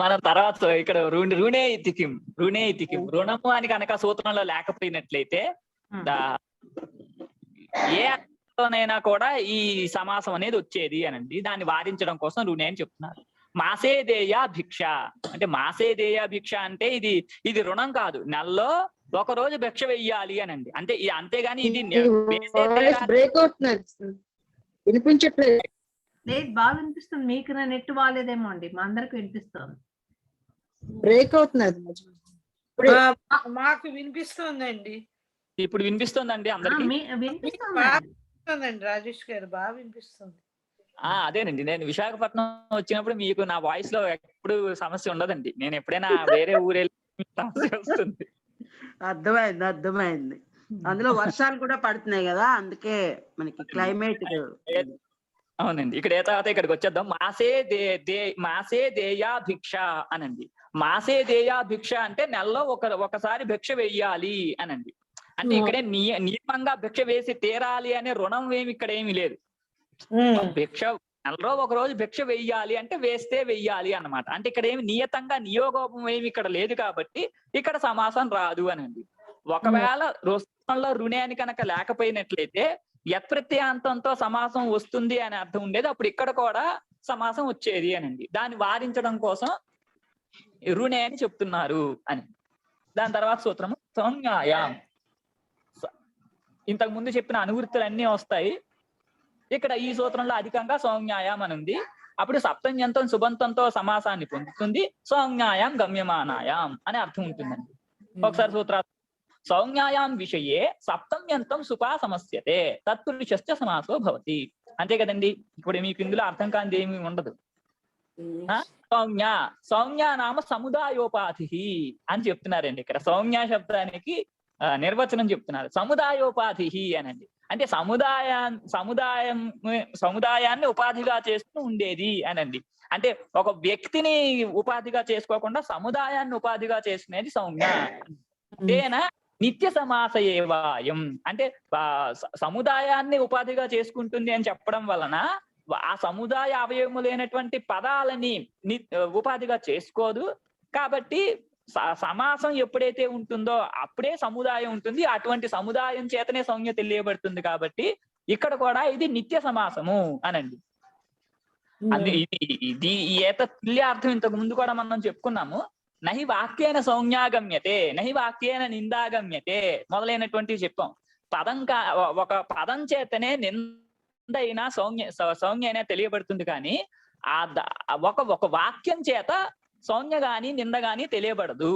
మనం తర్వాత ఇక్కడ రుణే ఇతికిం రుణము అని కనుక సూత్రంలో లేకపోయినట్లయితే ఏ అర్థంలోనైనా కూడా ఈ సమాసం అనేది వచ్చేది అనండి. దాన్ని వాదించడం కోసం రుణే అని చెప్తున్నారు. మాసేదేయ భిక్ష అంటే, మాసేదేయ భిక్ష అంటే ఇది రుణం కాదు, నెలలో ఒక రోజు భిక్ష వెయ్యాలి అనండి. అంటే అంతేగాని ఇది బ్రేక్ అవుతున్నారు, వినిపించట్లేదు. లేదు బాగా వినిపిస్తుంది. మీకు నా నెట్ బాగాలేదేమో అండి, మా అందరికి వినిపిస్తుంది. బ్రేక్ అవుతున్నది. మాకు వినిపిస్తుందండి. ఇప్పుడు వినిపిస్తుందండి అందరికి. వినిపిస్తుంది రాజేష్ గారు, బాగా వినిపిస్తుంది. అదేనండి, నేను విశాఖపట్నం వచ్చినప్పుడు మీకు నా వాయిస్ లో ఎప్పుడు సమస్య ఉండదండి. నేను ఎప్పుడైనా వేరే ఊరెళ్ళి సమస్య వస్తుంది. అర్థమైంది. అందులో వర్షాలు కూడా పడుతున్నాయి కదా, అందుకే మనకి క్లైమేట్. అవునండి. ఇక్కడ ఏ తర్వాత ఇక్కడికి వచ్చేద్దాం. మాసే దేయా భిక్ష అనండి. మాసే దేయా భిక్ష అంటే నెలలో ఒకసారి భిక్ష వెయ్యాలి అనండి. అంటే ఇక్కడే నియమంగా భిక్ష వేసి తీరాలి అనే రుణం ఏమి ఇక్కడ ఏమి లేదు. భిక్ష నెలలో ఒక రోజు భిక్ష వెయ్యాలి అంటే వేస్తే వెయ్యాలి అన్నమాట. అంటే ఇక్కడ ఏమి నియతంగా నియోగోపం ఏమి ఇక్కడ లేదు కాబట్టి ఇక్కడ సమాసం రాదు అనండి. ఒకవేళ రుణంలో రుణే అని కనుక లేకపోయినట్లయితే యత్ప్రత్యయాంతంతో సమాసం వస్తుంది అని అర్థం ఉండేది. అప్పుడు ఇక్కడ కూడా సమాసం వచ్చేది అనండి. దాన్ని వారించడం కోసం రుణే అని చెప్తున్నారు అని. దాని తర్వాత సూత్రము సంజ్ఞాయాం. ఇంతకు ముందు చెప్పిన అనువృత్తులు అన్నీ వస్తాయి. ఇక్కడ ఈ సూత్రంలో అధికంగా సంజ్ఞాయాం అని ఉంది. అప్పుడు సప్తమ్యంతం సుబంతంతో సమాసాన్ని పొందుతుంది. సంజ్ఞాయాం గమ్యమానాయాం అనే అర్థం ఉంటుందండి. ఒకసారి సూత్రాలు. సంజ్ఞాయాం విషయే సప్తమ్యంతం సుపా సమస్యతే తత్పురుషశ్చ సమాసో భవతి. అంతే కదండి. ఇప్పుడు మీకు ఇందులో అర్థం కానిది ఏమి ఉండదు. సౌజ్ఞ నామ సముదాయోపాధి అని చెప్తున్నారండి. ఇక్కడ సౌజ్ఞ శబ్దానికి నిర్వచనం చెప్తున్నారు. సముదాయోపాధి అనండి. అంటే సముదాయాన్ని ఉపాధిగా చేస్తూ ఉండేది అనండి. అంటే ఒక వ్యక్తిని ఉపాధిగా చేసుకోకుండా సముదాయాన్ని ఉపాధిగా చేసుకునేది సౌజ్ఞ. తేన నిత్య సమాస ఏవాయం. అంటే సముదాయాన్ని ఉపాధిగా చేసుకుంటుంది అని చెప్పడం వలన ఆ సముదాయ అవయవములైనటువంటి పదాలని ఉపాధిగా చేసుకోదు. కాబట్టి సమాసం ఎప్పుడైతే ఉంటుందో అప్పుడే సముదాయం ఉంటుంది. అటువంటి సముదాయం చేతనే సంజ్ఞ తెలియబడుతుంది. కాబట్టి ఇక్కడ కూడా ఇది నిత్య సమాసము అనండి. ఇది ఏతత్తుల్యార్థం ఇంతకు ముందు కూడా మనం చెప్పుకున్నాము. నహి వాక్యేన సౌజ్ఞాగమ్యతే, నహి వాక్యేన నిందాగమ్యతే మొదలైనటువంటివి చెప్పాం. ఒక పదం చేతనే అయినా సౌజ్ఞ అయినా తెలియబడుతుంది కానీ ఒక వాక్యం చేత సౌజ్ఞ గాని నింద గాని తెలియబడదు.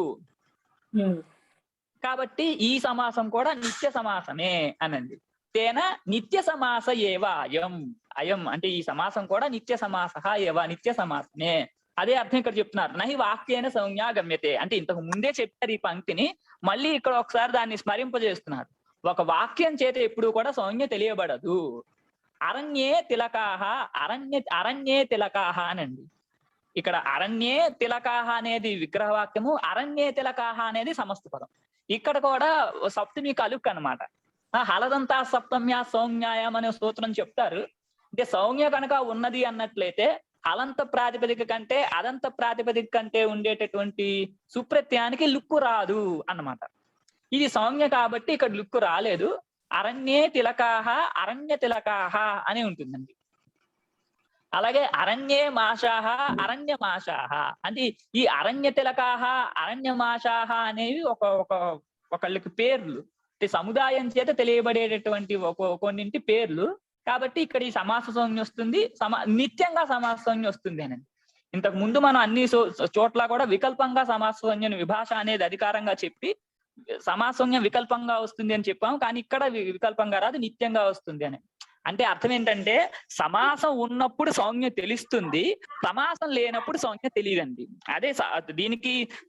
కాబట్టి ఈ సమాసం కూడా నిత్య సమాసమే అనండి. తేన నిత్య సమాస ఏవ అయం. అయం అంటే ఈ సమాసం కూడా నిత్య సమాస ఏవ, నిత్య సమాసమే. అదే అర్థం ఇక్కడ చెప్తున్నారు. నహి వాక్యేన సంజ్ఞ గమ్యతే అంటే ఇంతకు ముందే చెప్పారు ఈ పంక్తిని, మళ్ళీ ఇక్కడ ఒకసారి దాన్ని స్మరింపజేస్తున్నారు. ఒక వాక్యం చేత ఎప్పుడు కూడా సంజ్ఞ తెలియబడదు. అరణ్యే తిలకాహ, అరణ్యే తిలకాహ అనండి. ఇక్కడ అరణ్యే తిలకాహ అనేది విగ్రహవాక్యము, అరణ్యే తిలకాహ అనేది సమస్త పదం. ఇక్కడ కూడా సప్తమి కలుక్ అనమాట. హలదంతా సప్తమ్యా సౌజ్ఞాయం అనే సూత్రం చెప్తారు. అంటే సౌజ్ఞ కనుక ఉన్నది అన్నట్లయితే హలంత ప్రాతిపదిక కంటే అదంత ప్రాతిపదిక కంటే ఉండేటటువంటి సుప్రత్యయానికి లుక్కు రాదు అన్నమాట. ఇది సౌజ్ఞ కాబట్టి ఇక్కడ లుక్కు రాలేదు. అరణ్యే తిలకాహ, అరణ్య తిలకాహ అని ఉంటుందండి. అలాగే అరణ్యే మాషాహ, అరణ్య మాషాహ అంటే ఈ అరణ్య తిలకాహ, అరణ్య మాషాహ అనేవి ఒకళ్ళకి పేర్లు, సముదాయం చేత తెలియబడేటటువంటి కొన్నింటి పేర్లు. కాబట్టి ఇక్కడ ఈ సమాస సంజ్ఞ వస్తుంది, నిత్యంగా సమాస సంజ్ఞ వస్తుంది అని. ఇంతకు ముందు మనం అన్ని చోట్ల కూడా వికల్పంగా సమాస సంజ్ఞను విభాష అనేది అధికారంగా చెప్పి సమాస సంజ్ఞ వికల్పంగా వస్తుంది అని చెప్పాము. కానీ ఇక్కడ వికల్పంగా రాదు, నిత్యంగా వస్తుంది అని. అంటే అర్థం ఏంటంటే సమాసం ఉన్నప్పుడు సంజ్ఞ తెలుస్తుంది, సమాసం లేనప్పుడు సంజ్ఞ తెలియదండి. అదే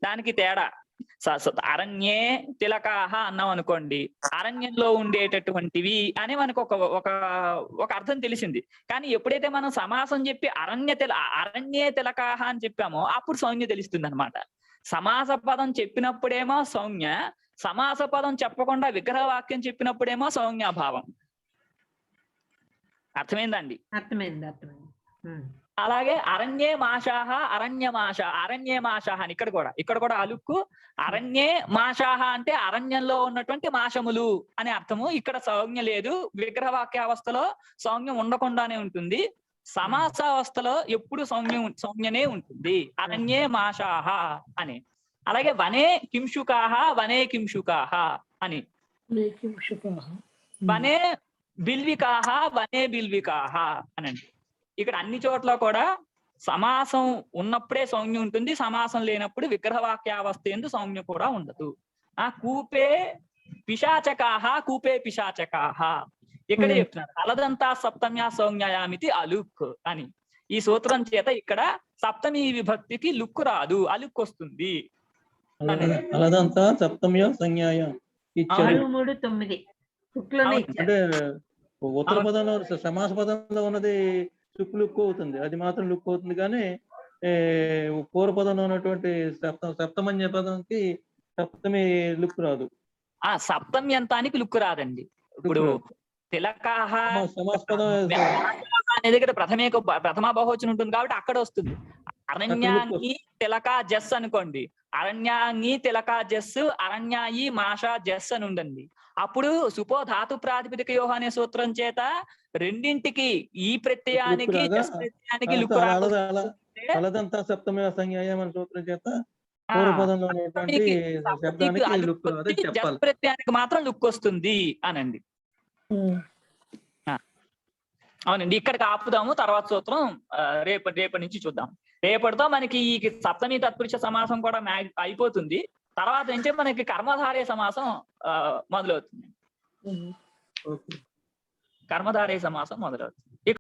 దానికి తేడా. అరణ్యే తిలకాహ అన్నాం అనుకోండి, అరణ్యంలో ఉండేటటువంటివి అని మనకు ఒక అర్థం తెలిసింది. కానీ ఎప్పుడైతే మనం సమాసం చెప్పి అరణ్యే తిలకాహ అని చెప్పామో అప్పుడు సంజ్ఞ తెలుస్తుంది అనమాట. సమాస పదం చెప్పినప్పుడేమో సంజ్ఞ, సమాస పదం చెప్పకుండా విగ్రహవాక్యం చెప్పినప్పుడేమో సంజ్ఞాభావం. అర్థమైందండి? అర్థమైంది. అలాగే అరణ్యే మాషాహ, అరణ్య మాషాహ అని ఇక్కడ కూడా అలుక్కు. అరణ్యే మాషాహ అంటే అరణ్యంలో ఉన్నటువంటి మాషములు అనే అర్థము. ఇక్కడ సంజ్ఞ లేదు. విగ్రహవాక్యావస్థలో సంజ్ఞ ఉండకుండానే ఉంటుంది. సమాసావస్థలో ఎప్పుడు సంజ్ఞనే ఉంటుంది. అరణ్యే మాషాహ అని. అలాగే వనే కింశుకాహ, వనే కింశుకాహ అని. వనే బిల్వికాహ, వనే బిల్వికాహ అనండి. ఇక్కడ అన్ని చోట్ల కూడా సమాసం ఉన్నప్పుడే సంజ్ఞ ఉంటుంది, సమాసం లేనప్పుడు విగ్రహవాక్యావస్థ ఎందు సంజ్ఞ కూడా ఉండదు. కూపే పిశాచకాహ, కూపే పిశాచకాహ ఇక్కడే చెప్తున్నారు. అలదంతా సప్తమ్యా సంజ్ఞాయామితి అలుక్ అని. ఈ సూత్రం చేత ఇక్కడ సప్తమి విభక్తికి లుక్కు రాదు, అలుక్ వస్తుంది. అలదంతా సప్తమ్యా సంజ్ఞాయం 6, 3, 9 అంటే ఉత్తర పదంలో సమాస పదంలో ఉన్నది లుక్ అవుతుంది, అది మాత్రం లుక్ అవుతుంది. కానీ పూర్వ పదంలో ఉన్నటువంటి సప్తమన్య పదంకి సప్తమి లుక్ రాదు. సప్తమ్యంతానికి లుక్ రాదండి. ఇప్పుడు తిలకాహ సమాస పదం అనేది ఇక్కడ ప్రథమా బహువచనం ఉంటుంది కాబట్టి అక్కడ వస్తుంది. అరణ్యాన్ని తిలకా జస్ అనుకోండి, అరణ్యాన్ని తిలకా జస్, అరణ్యాయి మాషా జస్ అని ఉండండి. అప్పుడు సుపో ధాతు ప్రాతిపదిక యోహ అనే సూత్రం చేత రెండింటికి ఈ ప్రత్యయానికి జస్ ప్రత్యయానికి లుక్కు అలదంతా సప్తమి సంజ్ఞాయం అనే సూత్రం చేత పూర్వపదంలో ఉన్నటువంటి శబ్దానికి లుక్ రాదు చెప్పాలి. జస్ ప్రత్యయానికి మాత్రం లుక్ వస్తుంది అనండి. అవునండి, ఇక్కడికి ఆపుదాము. తర్వాత సూత్రం రేపటి నుంచి చూద్దాం. రేపటితో మనకి ఈ సప్తమి తత్పురుష సమాసం కూడా అయిపోతుంది. తర్వాత నుంచి మనకి కర్మధారయ సమాసం మొదలవుతుంది. కర్మధారయ సమాసం మొదలవుతుంది.